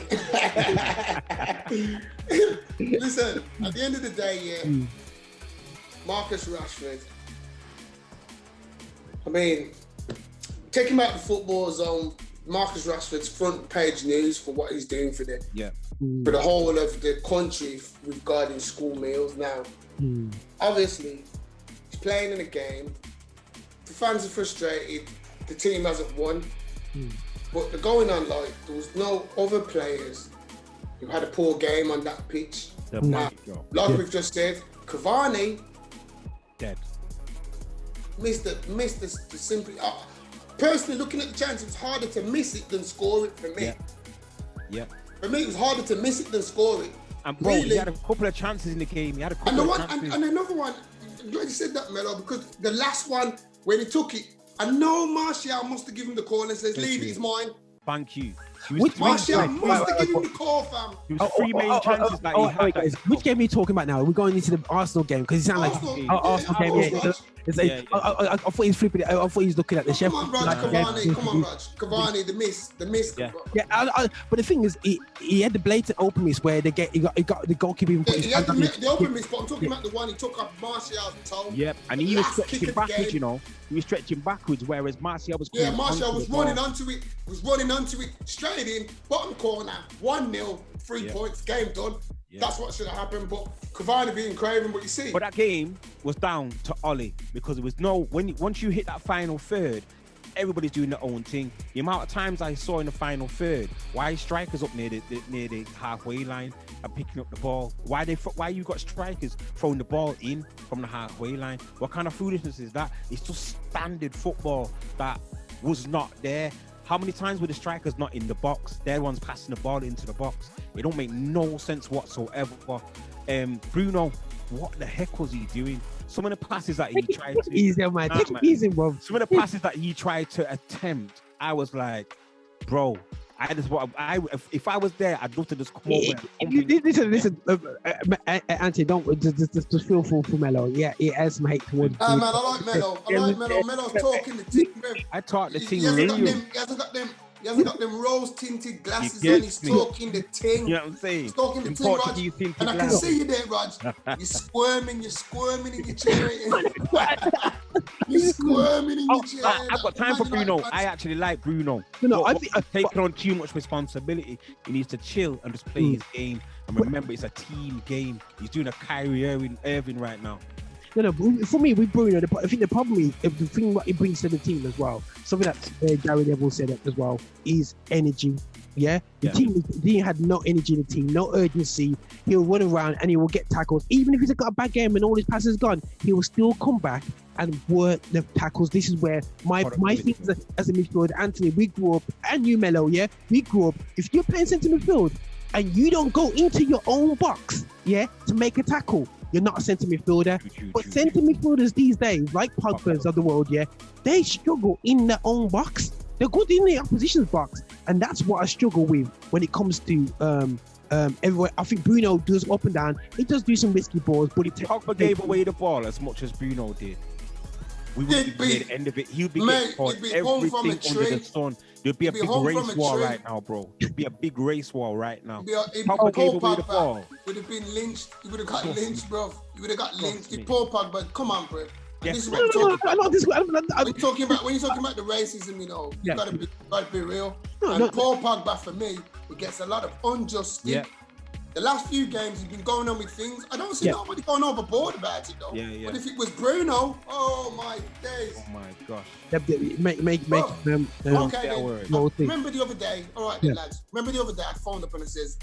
Listen, at the end of the day, Marcus Rashford. I mean, take him out the football zone. Marcus Rashford's front page news for what he's doing for the whole of the country regarding school meals now. Obviously, he's playing in a game. The fans are frustrated. The team hasn't won. But the going on, like, there was no other players who had a poor game on that pitch. Now, like we've just said, Cavani dead. Missed the simply. Personally, looking at the chance, it was harder to miss it than score it for me. Yeah. For me, it was harder to miss it than score it. And bro, he had a couple of chances in the game. He had a couple of chances. And another one, I'm glad you said that, Mello, because the last one, when he took it, I know Martial must have given him the call and says, leave it, it's mine. Thank you. Martial must have given him the call, fam. It was three main chances that he had. Guys, which game are you talking about now? We're going into the Arsenal game because it sounds like Arsenal game. I thought he was flipping it. I thought he was looking at the Sheffield. Come on, Raj, Cavani, the miss. Yeah, but the thing is, he had the blatant open miss where he got the goalkeeper even put his hand on the open miss, but I'm talking about the one he took off Martial's toe. Yep, and he was stretching backwards, you know. He was stretching backwards, whereas Martial was. Yeah, Martial was running onto it, straight in, bottom corner, 1-0, 3 points, game done. Yeah. That's what should have happened, but Cavani being craven, what you see. But that game was down to Ollie because it was once you hit that final third, everybody's doing their own thing. The amount of times I saw in the final third, why strikers up near the halfway line and picking up the ball? Why you got strikers throwing the ball in from the halfway line? What kind of foolishness is that? It's just standard football that was not there. How many times were the strikers not in the box? They're the ones passing the ball into the box. It don't make no sense whatsoever. Bruno, what the heck was he doing? Some of the passes that he tried to... Easy, man. Take it easy, bro. Some of the passes that he tried to attempt, I was like, bro, if I was there, I'd love to just come over. Listen, Anthony, don't just feel for Mello. Yeah, he has some hate towards. Man, I like Mello. Mello's talking the team. I talk the team. He hasn't got them rose-tinted glasses on. He's talking the ting. You know what I'm saying? He's talking the ting, Raj. And I can see you there, Raj. You're squirming in your chair. You're squirming in your chair. I've got time for Bruno. I actually like Bruno. No, I think taking on too much responsibility. He needs to chill and just play his game. And remember, it's a team game. He's doing a Kyrie Irving right now. No, for me, with Bruno, I think the problem is the thing what he brings to the team as well. Something that Gary Neville said as well is energy. Yeah, the team had no energy in the team, no urgency. He'll run around and he will get tackles. Even if he's got a bad game and all his passes gone, he will still come back and work the tackles. This is where my thing as a midfielder, Anthony, we grew up, and you, Mello, we grew up. If you're playing centre midfield and you don't go into your own box, to make a tackle, you're not a centre midfielder. But centre midfielders these days, like Pogba's of the world, they struggle in their own box. They're good in the opposition's box, and that's what I struggle with when it comes to everywhere. I think Bruno does up and down. He does do some risky balls, but Pogba gave away the ball as much as Bruno did. We would be at the end of it. He'd be getting caught everything under the sun. There'd be a big race war right now, bro. There'd be a big race war right now. Pogba gave away the ball. Would have been lynched. You would have got lynched, bro. You would have got lynched. Poor Pogba, come on, bro. Yes. This is what I'm talking about. When you're talking about the racism, you know, you gotta be real. Paul Pogba, for me, he gets a lot of unjust stick. The last few games he's been going on with things. I don't see nobody going overboard about it though. But if it was Bruno, oh my days. Oh my gosh. Remember the other day, all right then, lads. Remember the other day I phoned up and it says,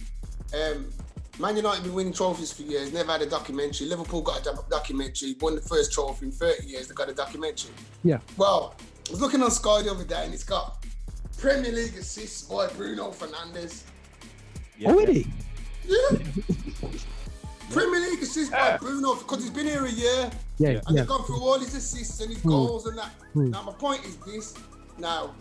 Man United been winning trophies for years, never had a documentary. Liverpool got a documentary, won the first trophy in 30 years, they got a documentary. Yeah. Well, I was looking on Sky the other day and it's got Premier League assists by Bruno Fernandes. Already? Yeah. Premier League assists by Bruno because he's been here a year. And they've gone through all his assists and his goals and that. Now my point is this. Now,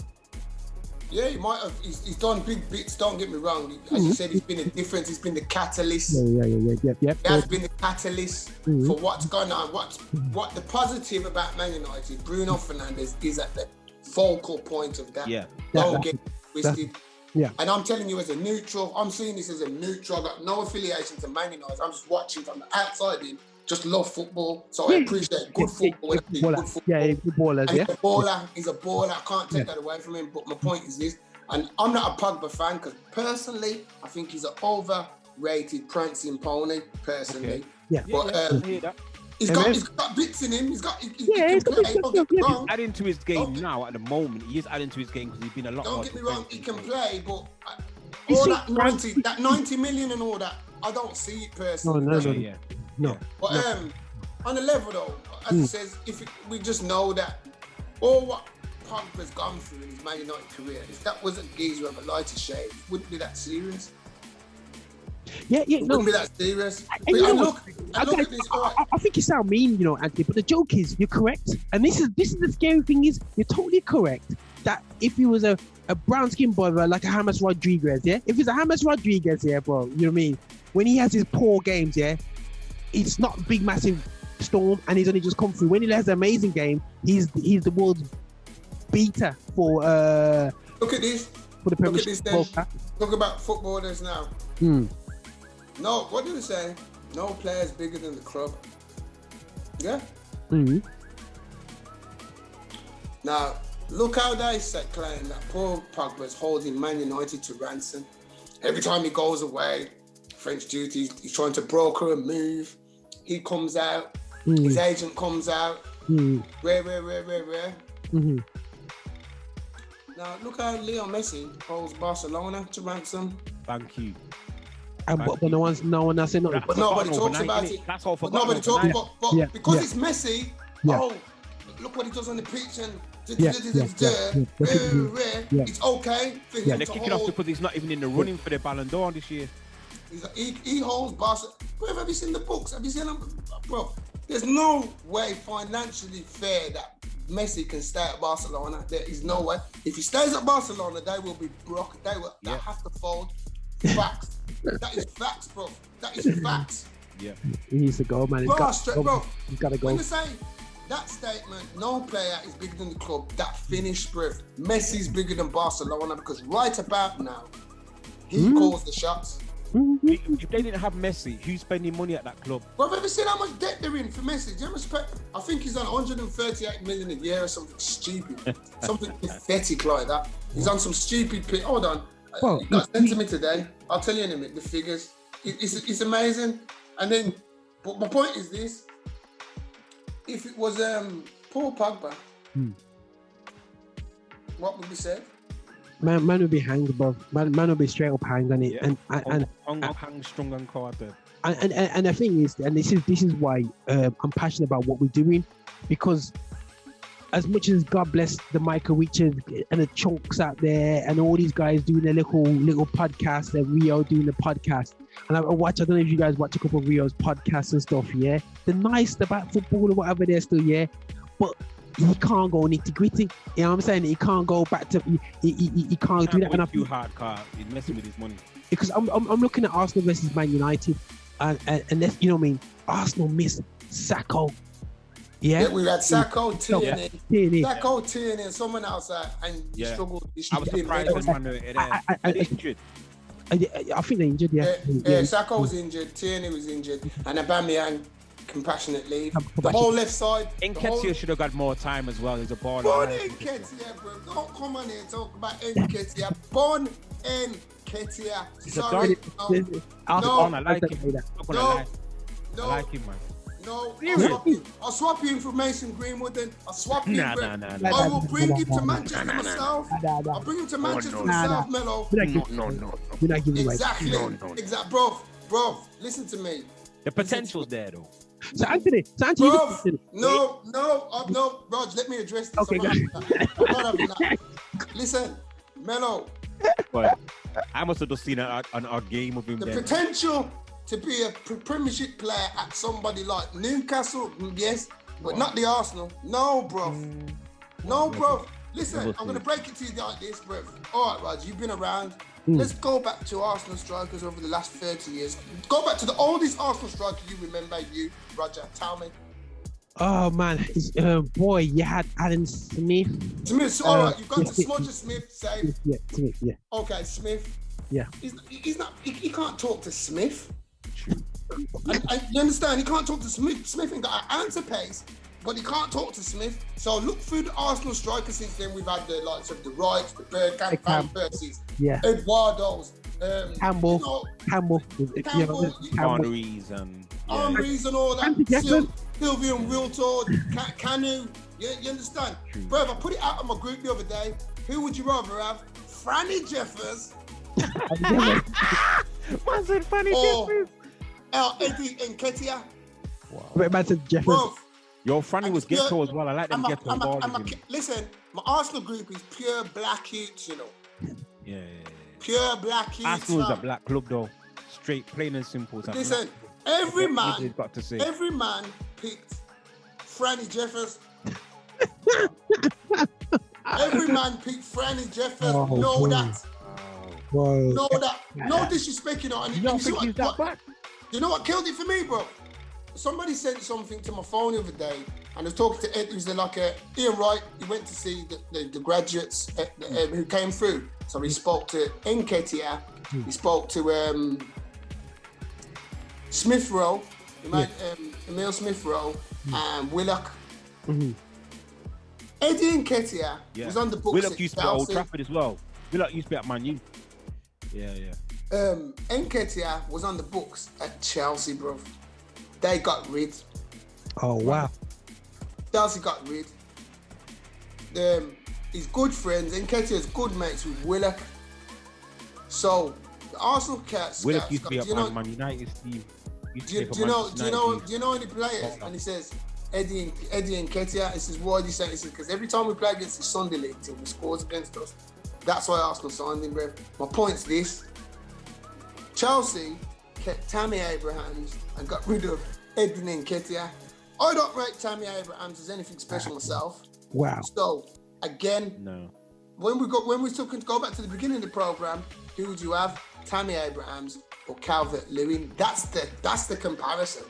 he might have. He's done big bits. Don't get me wrong. As you said, he's been a difference. He's been the catalyst. He has been the catalyst for what's going on. What the positive about Man United? Bruno Fernandes is at the focal point of that. Don't get twisted. And I'm telling you, as a neutral, I'm seeing this as a neutral. I got no affiliation to Man United. I'm just watching from the outside in. Just love football, so I appreciate good football. Good football. And he's a baller. I can't take that away from him. But my point is this, and I'm not a Pogba fan because personally, I think he's an overrated prancing pony. Personally, He's got bits in him. He he's can got play. bits. Don't get me wrong. He's adding to his game now at the moment. He is adding to his game because he's been a lot more. Don't get me wrong. He can play, but You all see, that 90 million and all that, I don't see it personally. No. But on the level though, as it says, we just know that all what Pogba's gone through in his Man United career, if that wasn't geezer of a lighter shade, it wouldn't be that serious. It wouldn't be that serious. But look at this. I think you sound mean, Anthony, but the joke is you're correct. And this is the scary thing is you're totally correct that if he was a brown skin brother like a James Rodriguez, if he's a James Rodriguez, bro, you know what I mean? When he has his poor games, it's not a big massive storm and he's only just come through. When he has an amazing game, he's the world's beater for look at this. For the Premiership. Talk about footballers now. No, what did it say? No player's bigger than the club. Yeah? Now, look how they claim that poor Pogba's holding Man United to ransom. Every time he goes away, French duty, he's trying to broker a move. He comes out, his agent comes out. Where? Now, look how Leo Messi holds Barcelona to ransom. Thank you. But no one else said nothing. But nobody talks about it. That's all for nobody talks about it. Because it's Messi, look what he does on the pitch and it's okay for him they're kicking off because he's not even in the running for the Ballon d'Or this year. He holds Barcelona. Bro, have you seen the books? Have you seen them? Bro, there's no way financially fair that Messi can stay at Barcelona. There is no way. If he stays at Barcelona, they will be broke. They have to fold. Facts. That is facts, bro. That is facts. He needs to go, man. He's got to go. When you say that statement, no player is bigger than the club, that finish, bro. Messi's bigger than Barcelona because right about now, he calls the shots. If they didn't have Messi, who's spending money at that club? Bro, have you seen how much debt they're in for Messi? Do you respect? I think he's on 138 million a year or something stupid. Something pathetic like that. He's on some stupid pit. Hold on. He got sent to me today. I'll tell you in a minute the figures. It's amazing. And then, but my point is this: if it was Paul Pogba, what would be said? Man would be hanged, bro. Man would be straight up hanged on it, and hang strung and quartered. And the thing is, and this is why I'm passionate about what we're doing, because as much as God bless the Michael Richards and the Chunks out there and all these guys doing their little podcasts and Rio doing the podcast, and I don't know if you guys watch a couple of Rio's podcasts and stuff, they're nice about football or whatever, they're still, but he can't go nitty gritty. You know what I'm saying? He can't go back to, he can't do that. And too hard, car. He's messing with his money. Because I'm looking at Arsenal versus Man United, and that's, you know what I mean? Arsenal missed Sacco. Yeah, we had Sacco, Tierney, and someone else, and he struggled. I was surprised when man injured. I think they're injured, Sacco was injured, Tierney was injured, and Aubameyang, compassionate leave. The whole left side. Nketiah should have got more time as well. He's a baller. Bon Nketiah, bro. Don't come on here and talk about Nketiah. Bon Nketiah. Sorry. No. I like him. I like him, man. No, I'll swap you information, Greenwood. Then I'll swap you. I will bring him to Manchester myself. I'll bring him to Manchester myself, Mello. No. Exactly. Bro. Listen to me. The potential's there, though. So Anthony. No, Rog, let me address this. Okay, I'm not having that. Listen, Mello. But I must have just seen an game of him. The potential to be a Premiership player at somebody like Newcastle, yes, but not the Arsenal. No, bro. Listen, I'm going to break it to you like this, bro. All right, Raj, you've been around. Let's go back to Arsenal strikers over the last 30 years. Go back to the oldest Arsenal striker you remember, Roger. Tell me. Oh, man. Boy, you had Alan Smith. Smith, all right. You've got to Smudger Smith, say. Smith, yeah. Okay, Smith. Yeah. He's not, he can't talk to Smith. You understand? He can't talk to Smith. Smith ain't got an answer pace, but he can't talk to Smith. So look through the Arsenal strikers since then. We've had the likes of the Wrights, the Bergkamp, Van Persies, Eduardo's, Campbell. Henry's and Henry's and all that. Sylvian Wiltord, Canu. You understand? Bro, I put it out on my group the other day. Who would you rather have? Franny Jeffers. What's it, Franny Jeffers? Eddie Nketiah. Wow. Man said Jeffers. Bro, Yo, Franny was ghetto as well. I like them ghetto ballers. Listen, my Arsenal group is pure black youths, you know. Yeah. Pure black youths. Arsenal is a black club though. Straight, plain and simple. Listen, every man picked Franny Jeffers. Every man picked Franny Jeffers. Know that. No disrespect, you know. And you know what killed it for me, bro? Somebody sent something to my phone the other day, and I was talking to Ed, who's like Ian Wright. He went to see the graduates who came through. So he spoke to Nketiah. He spoke to Smith Rowe. Emil Smith Rowe and Willock. Mm-hmm. Eddie Nketiah was on the books. Willock used to be at Old Trafford as well. Willock used to be at Man U. Yeah. Nketiah was on the books at Chelsea, bro. They got rid. Oh wow. Chelsea got rid. His good friends, Nketiah's good mates with Willock. So the Arsenal cats. Willock used to be at Man United, Steve. Do you know any players? And he says Eddie Nketiah. This is why he said this is because every time we play against the Sunday League team, he scores against us. That's why Arsenal signed him, bro. My point's this: Chelsea kept Tammy Abrahams and got rid of Eddie Nketiah. I don't rate Tammy Abrahams as anything special myself. Wow. So again, no. When we took to go back to the beginning of the program, who would you have? Tammy Abrahams or Calvert-Lewin? That's the comparison.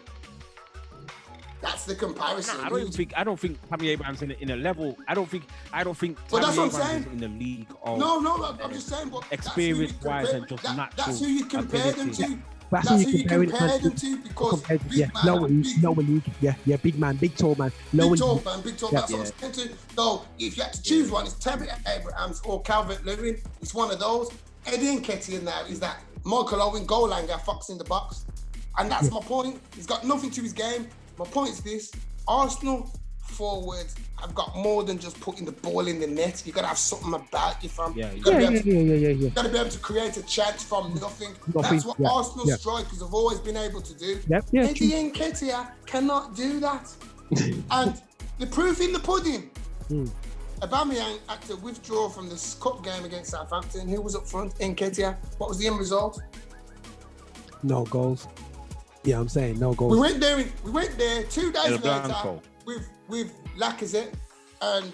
That's the comparison. No, I don't think Tammy Abrahams in a level. I don't think but Tammy Abrahams is in the league of No, I'm just saying, but experience wise and just natural. That's who you compare them to. That's who you compare them to because lower league. Yeah, big man, big tall man. Big tall man. That's what I'm saying to. So if you had to choose one, it's Tammy Abrahams or Calvert-Lewin. It's one of those. Eddie Nketiah now is that Michael Owen goal line guy, fox in the box. And that's my point. He's got nothing to his game. My point is this: Arsenal forwards have got more than just putting the ball in the net. You gotta have something about you, fam. You gotta be able to create a chance from nothing. That's what Arsenal strikers have always been able to do. Eddie Nketiah cannot do that. And the proof in the pudding. Aubameyang had to withdraw from the cup game against Southampton. Who was up front? Nketiah. What was the end result? No goals. Yeah, I'm saying no goals. We went there 2 days later with Lacazette, and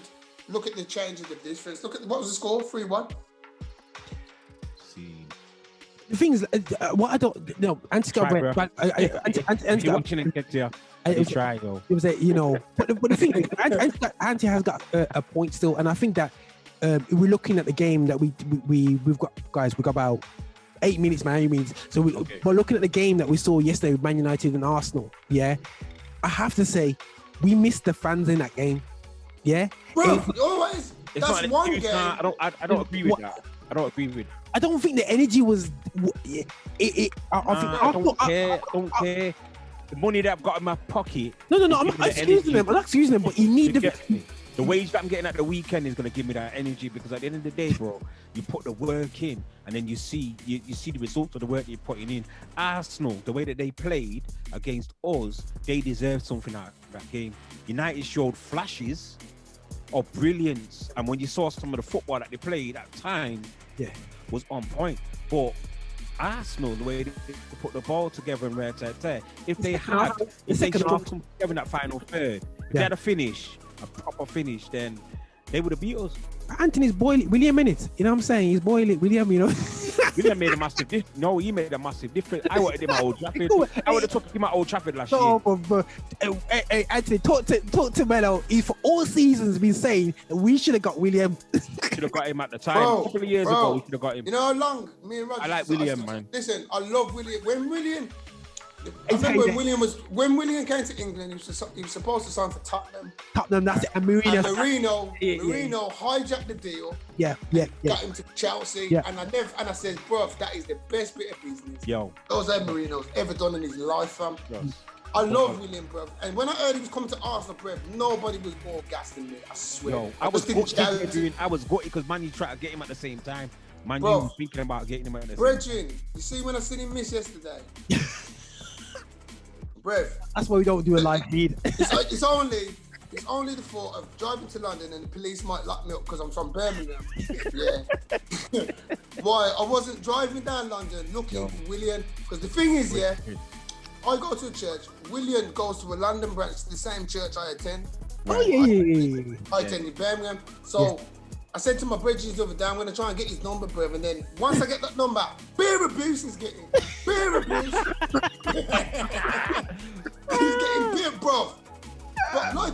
look at the change of the difference. Look at what was the score? 3-1. See. The thing is, what I don't know, you're watching Nketiah. Try though. It was but the thing is, Anti has got a point still, and I think that we're looking at the game that we've got, guys. We've got about 8 minutes, man. 8 minutes. So we're looking at the game that we saw yesterday with Man United and Arsenal. Yeah, I have to say, we missed the fans in that game. Yeah, bro. That's one game. I don't agree with that. I don't agree with. I don't think the energy was. I don't care. The money that I've got in my pocket. No. I'm not excusing them. But you need the wage that I'm getting at the weekend is going to give me that energy, because at the end of the day, bro, you put the work in and then you see the results of the work you're putting in. Arsenal, the way that they played against us, they deserved something out of that game. United showed flashes of brilliance, and when you saw some of the football that they played at times, was on point. But Arsenal, the way they put the ball together and if they struck some together in that final third, if they had a proper finish, then they would have beat us. Anthony's boiling. William in it. You know what I'm saying? He's boiling. William, William made a massive difference. No, he made a massive difference. I wanted him at Old Trafford. I would have took him at Old Trafford last year. But hey, Anthony, talk to Mello. He for all seasons been saying that we should have got William. Should have got him at the time. A couple of years ago, we should have got him. You know how long me and Roger. I like William, man. Listen, I love William. When I remember when William came to England, he was supposed to sign for Tottenham. That's it. And Mourinho. Mourinho hijacked the deal. Yeah. Got him to Chelsea. Yeah. And I said, bro, that is the best bit of business. Yo. Jose Mourinho's ever done in his life, fam. Yes. I love William, bro. And when I heard he was coming to Arsenal, bro, nobody was more gassed than me. I swear. Yo, I was gutted because Man U tried to get him at the same time. Man U was thinking about getting him at the same time. You see when I seen him miss yesterday? Brev. That's why we don't do a live feed. It's only the thought of driving to London and the police might lock me up because I'm from Birmingham. Yeah. Why? I wasn't driving down London looking for William. Because the thing is, I go to a church. William goes to a London branch, the same church I attend. Oh, yeah. I attend in Birmingham. So I said to my bridges the other day, I'm going to try and get his number, bro. And then once I get that number, beer abuse is getting. Beer abuse. He's getting beer, bro. But like,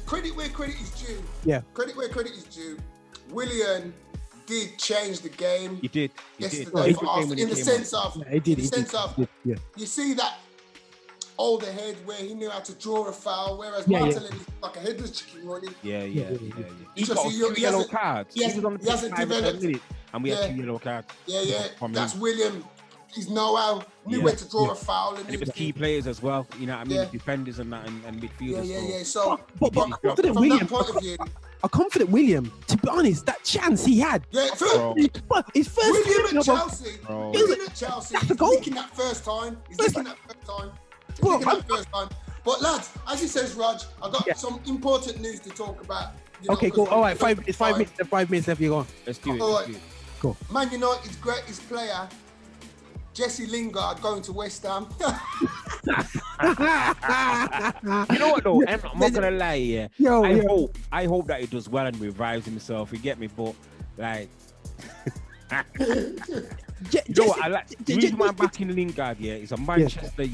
credit where credit is due. Yeah. Credit where credit is due. William did change the game. He did. Yesterday for Arsenal, in the sense of, yeah. You see that older head where he knew how to draw a foul, whereas Martinelli is like a headless chicken running. Yeah. He got 2 yellow cards. He was on the hasn't developed. And we had 2 yellow cards. Yeah. That's William. He's know-how, knew where to draw a foul. And it was key players as well, you know what I mean? Defenders and that, and midfielders. Yeah. So, but confident from William, that point of view, a confident William, to be honest, that chance he had. Yeah, his first William at Chelsea. William at Chelsea. He's licking that first time. But lads, as he says, Raj, I got some important news to talk about. Okay, cool. All right, 5 minutes. 5 minutes left. You go. Let's do it. All right. Cool. Man United's greatest player, Jesse Lingard, going to West Ham. You know what though? I'm not gonna lie. I hope that he does well and revives himself. You get me? But like, you know what? I like the reason why I'm backing Lingard. Is a Manchester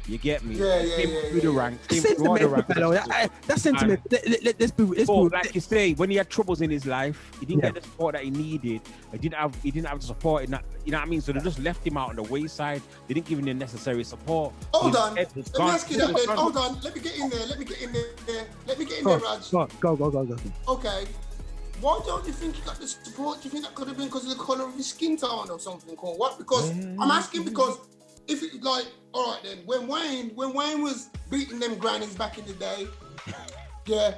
You get me? Through the ranks. That's sentiment. Let's be like you say, when he had troubles in his life, he didn't get the support that he needed. He didn't have the support in that, you know what I mean? So they just left him out on the wayside. They didn't give him the necessary support. Hold on. Let me ask you that then. Hold on. Let me get in there. Raj. Go. Okay. Why don't you think he got the support? Do you think that could have been because of the colour of his skin tone or something? Or what? Because I'm asking because if it like, all right then, when Wayne was beating them grannies back in the day,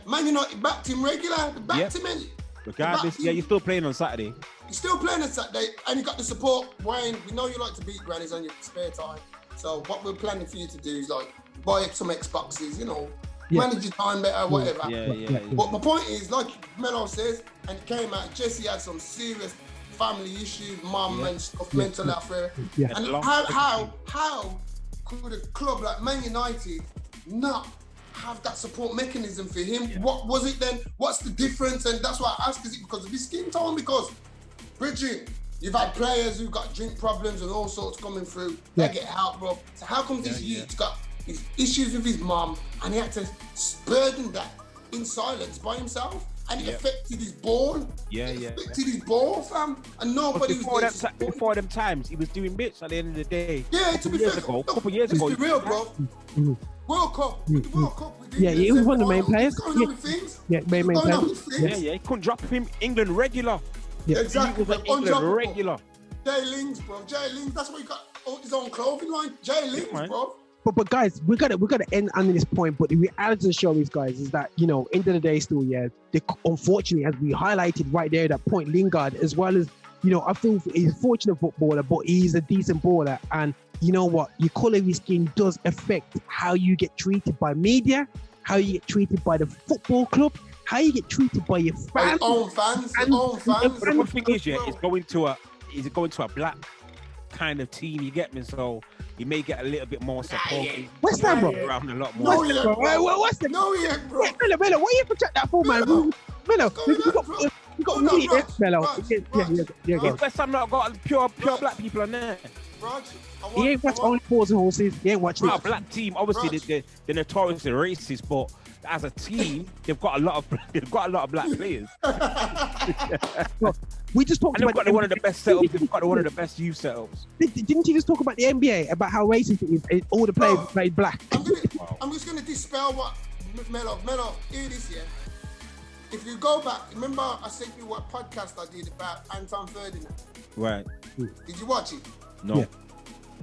Man United backed him regular. Backed him in. Regardless, you're still playing on Saturday. He's still playing on Saturday, and he got the support. Wayne, we know you like to beat grannies on your spare time. So what we're planning for you to do is like buy some Xboxes, manage your time better, whatever. But my point is, like Mello says, and it came out, Jesse had some serious family issues, mum and stuff, mental health. And how could a club like Man United not have that support mechanism for him? What was it then? What's the difference? And that's why I ask, is it because of his skin tone? Because, Bridget, you've had players who've got drink problems and all sorts coming through. They get help, bro. So how come this youth's got his issues with his mum and he had to burden that in silence by himself? And it affected his ball. Affected his ball, fam. And nobody was there. Before them times, he was doing bits at the end of the day. Yeah, to be fair. A couple years ago. Let's be real, bro. World Cup. He was one of the main players. Main players. He couldn't drop him. England regular. Exactly. He was England regular. Jay Lings, bro. Jay Lings. That's why he got his own clothing line. Jay Lings, bro. But guys, we gotta end on this point. But the reality of the show is, guys, is that end of the day, still, unfortunately, as we highlighted right there, that point, Lingard, as well as I feel he's a fortunate footballer, but he's a decent baller. And you know what, your colour of your skin does affect how you get treated by media, how you get treated by the football club, how you get treated by your fans. Your own fans. But the good thing is, he's going to a black kind of team. You get me? So you may get a little bit more support. What's that, bro? Around a lot more. What's that? No, bro. Mello, what you protect that for, man? Mello, you got me here, Mello. Yeah. West Ham not got pure black people on there. He ain't watched only Fours and Horses. He ain't watched it. Black team, obviously they're notoriously racist, but as a team, they've got a lot of black players. We just talked And they've about got one of the best setups. They've got one of the best youth setups. Didn't you just talk about the NBA, about how racist it is? All the players played black. I'm just going to dispel what Mello, hear this, yeah? If you go back, remember I sent you what podcast I did about Anton Ferdinand? Right. Did you watch it? No. Yeah.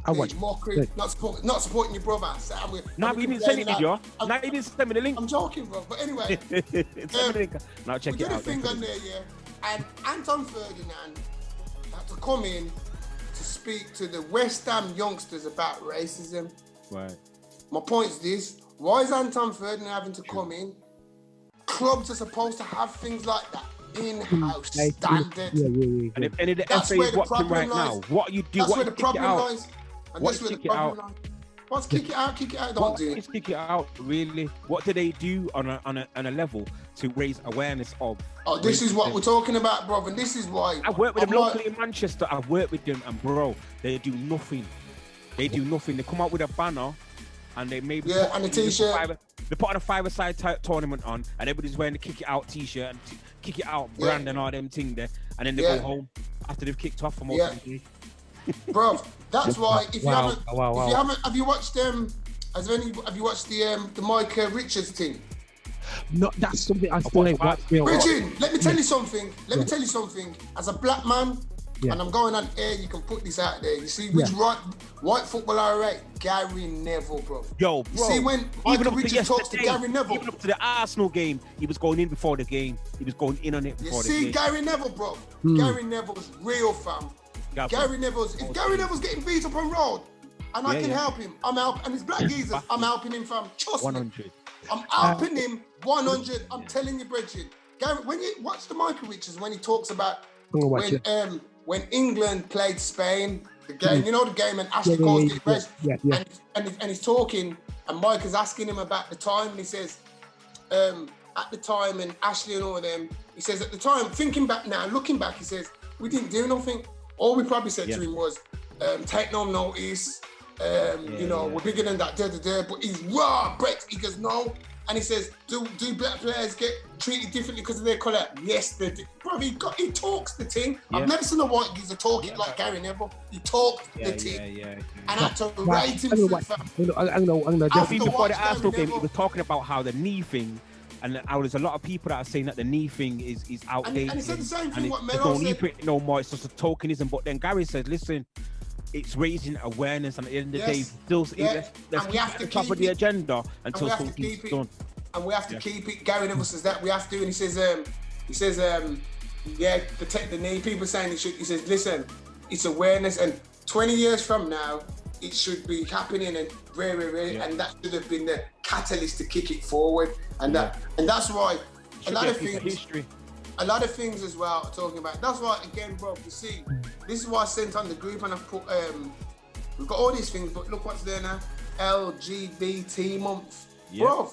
I watched mockery, not supporting your brother. So no, you didn't send it, did you? No, you didn't send me the link. I'm joking, bro. But anyway, send me the link. Now check it out. We did a thing on there, yeah. And Anton Ferdinand had to come in to speak to the West Ham youngsters about racism. Right. My point is this: why is Anton Ferdinand having to come in? Clubs are supposed to have things like that in-house standard. Yeah. And if any of the FA is watching right now, what you do? That's what where you the problem lies. And what that's where the kick it problem out? lies. What's kick it out? Kick it out. Don't do it. Kick it out. Really? What do they do on a level to raise awareness of? Oh, this is what we're talking about, bro. And this is why I've worked with them locally in Manchester. I've worked with them, and bro, they do nothing. They do nothing. They come out with a banner, and they maybe and a t-shirt. They put on a five-a-side tournament on, and everybody's wearing the kick it out t-shirt and kick it out brand and all them thing there, and then they go home after they've kicked off for most of the day. Bro, that's why if you have you watched have you watched the Micah Richards thing? No, that's something I still ain't watched. Richard, let me tell you something. Let me tell you something. As a black man, and I'm going on air, you can put this out there. You see which white footballer I rate? Gary Neville, bro. Yo, you see when Micah Richards talks to Gary Neville, even up to the Arsenal game, he was going in before the game. He was going in on it before the game. You see Gary Neville, bro. Gary Neville's real, fam. Gary Neville's getting beat up on road, and I can help him. I'm helping, and it's black geezers. I'm helping him, fam. Trust 100. me. I'm helping him 100. I'm telling you, Bridget. Gary, when you watch the Michael Richards, when he talks about when England played Spain, the game, you know the game, and Ashley Cole's getting rest, and he's talking, and Mike is asking him about the time, and he says, at the time, and Ashley and all of them, he says at the time, thinking back now, looking back, he says, we didn't do nothing. All we probably said to him was, take no notice, we're bigger than that, but he's raw, Brett, he goes, no. And he says, do black players get treated differently because of their colour? Yes, they do. Bro, he talks the thing. Yeah. I've never seen a white geezer talk it like Gary Neville. He talked the thing. And I had to rate him. Before the Arsenal game, he was talking about how the knee thing, and there's a lot of people that are saying that the knee thing is outdated. And he said the same thing what Mello said. Don't need it no more, it's just a tokenism. But then Gary said, listen, it's raising awareness, and at the end of the day, let's keep it at the top of the agenda until something's done. And we have to keep it. Gary Neville says that we have to, and he says, protect the knee. People saying he says, listen, it's awareness, and 20 years from now, it should be happening, and and that should have been the catalyst to kick it forward, and that's why a lot of things as well are talking about. That's why, again, bro, you see, this is why I sent on the group, and I've put, we've got all these things, but look what's there now, LGBT month. Bro,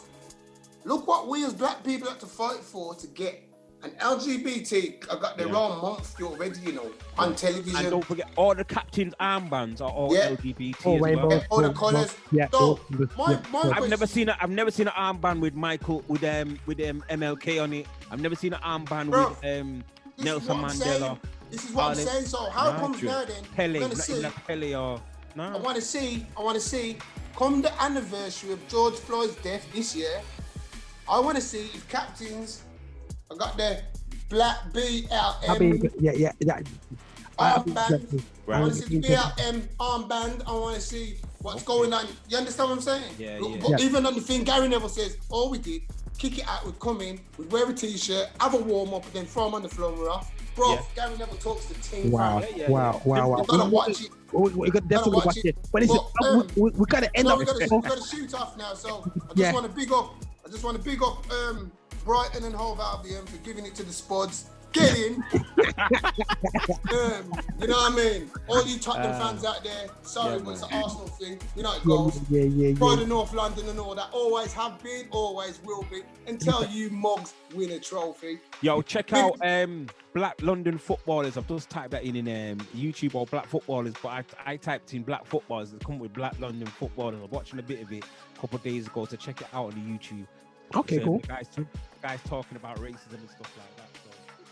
look what we as black people have to fight for to get. And LGBT have got their own month already, on television. And don't forget, all the captains' armbands are all LGBT as well. All the colours. I've never seen an armband with MLK on it. I've never seen an armband with Nelson Mandela. This is what I'm saying. So how comes now then? Pele, I want to see, come the anniversary of George Floyd's death this year, I want to see if captains, I got the black BLM armband. I want to see the BLM armband. I want to see what's going on. You understand what I'm saying? But even on the thing, Gary Neville says, all we did, kick it out, we'd come in, we'd wear a t-shirt, have a warm-up, then throw them on the floor and we're off. Bro, Gary Neville talks to the team. Wow. You gotta watch it. We got definitely watch it. But we gotta end up. We gotta shoot off now. So I just want to big up Brighton and Hove Albion for giving it to the Spuds. Get in. You know what I mean? All you Tottenham fans out there, sorry, but it's an Arsenal thing. You know it goes. Pride of North London and all that. Always have been, always will be, until you mugs win a trophy. Yo, check out Black London Footballers. I've just typed that in YouTube, or Black Footballers, but I typed in Black Footballers. It's come with Black London Footballers. I'm watching a bit of it a couple of days ago, so check it out on the YouTube. Okay, cool. Guys talking about racism and stuff like that. So.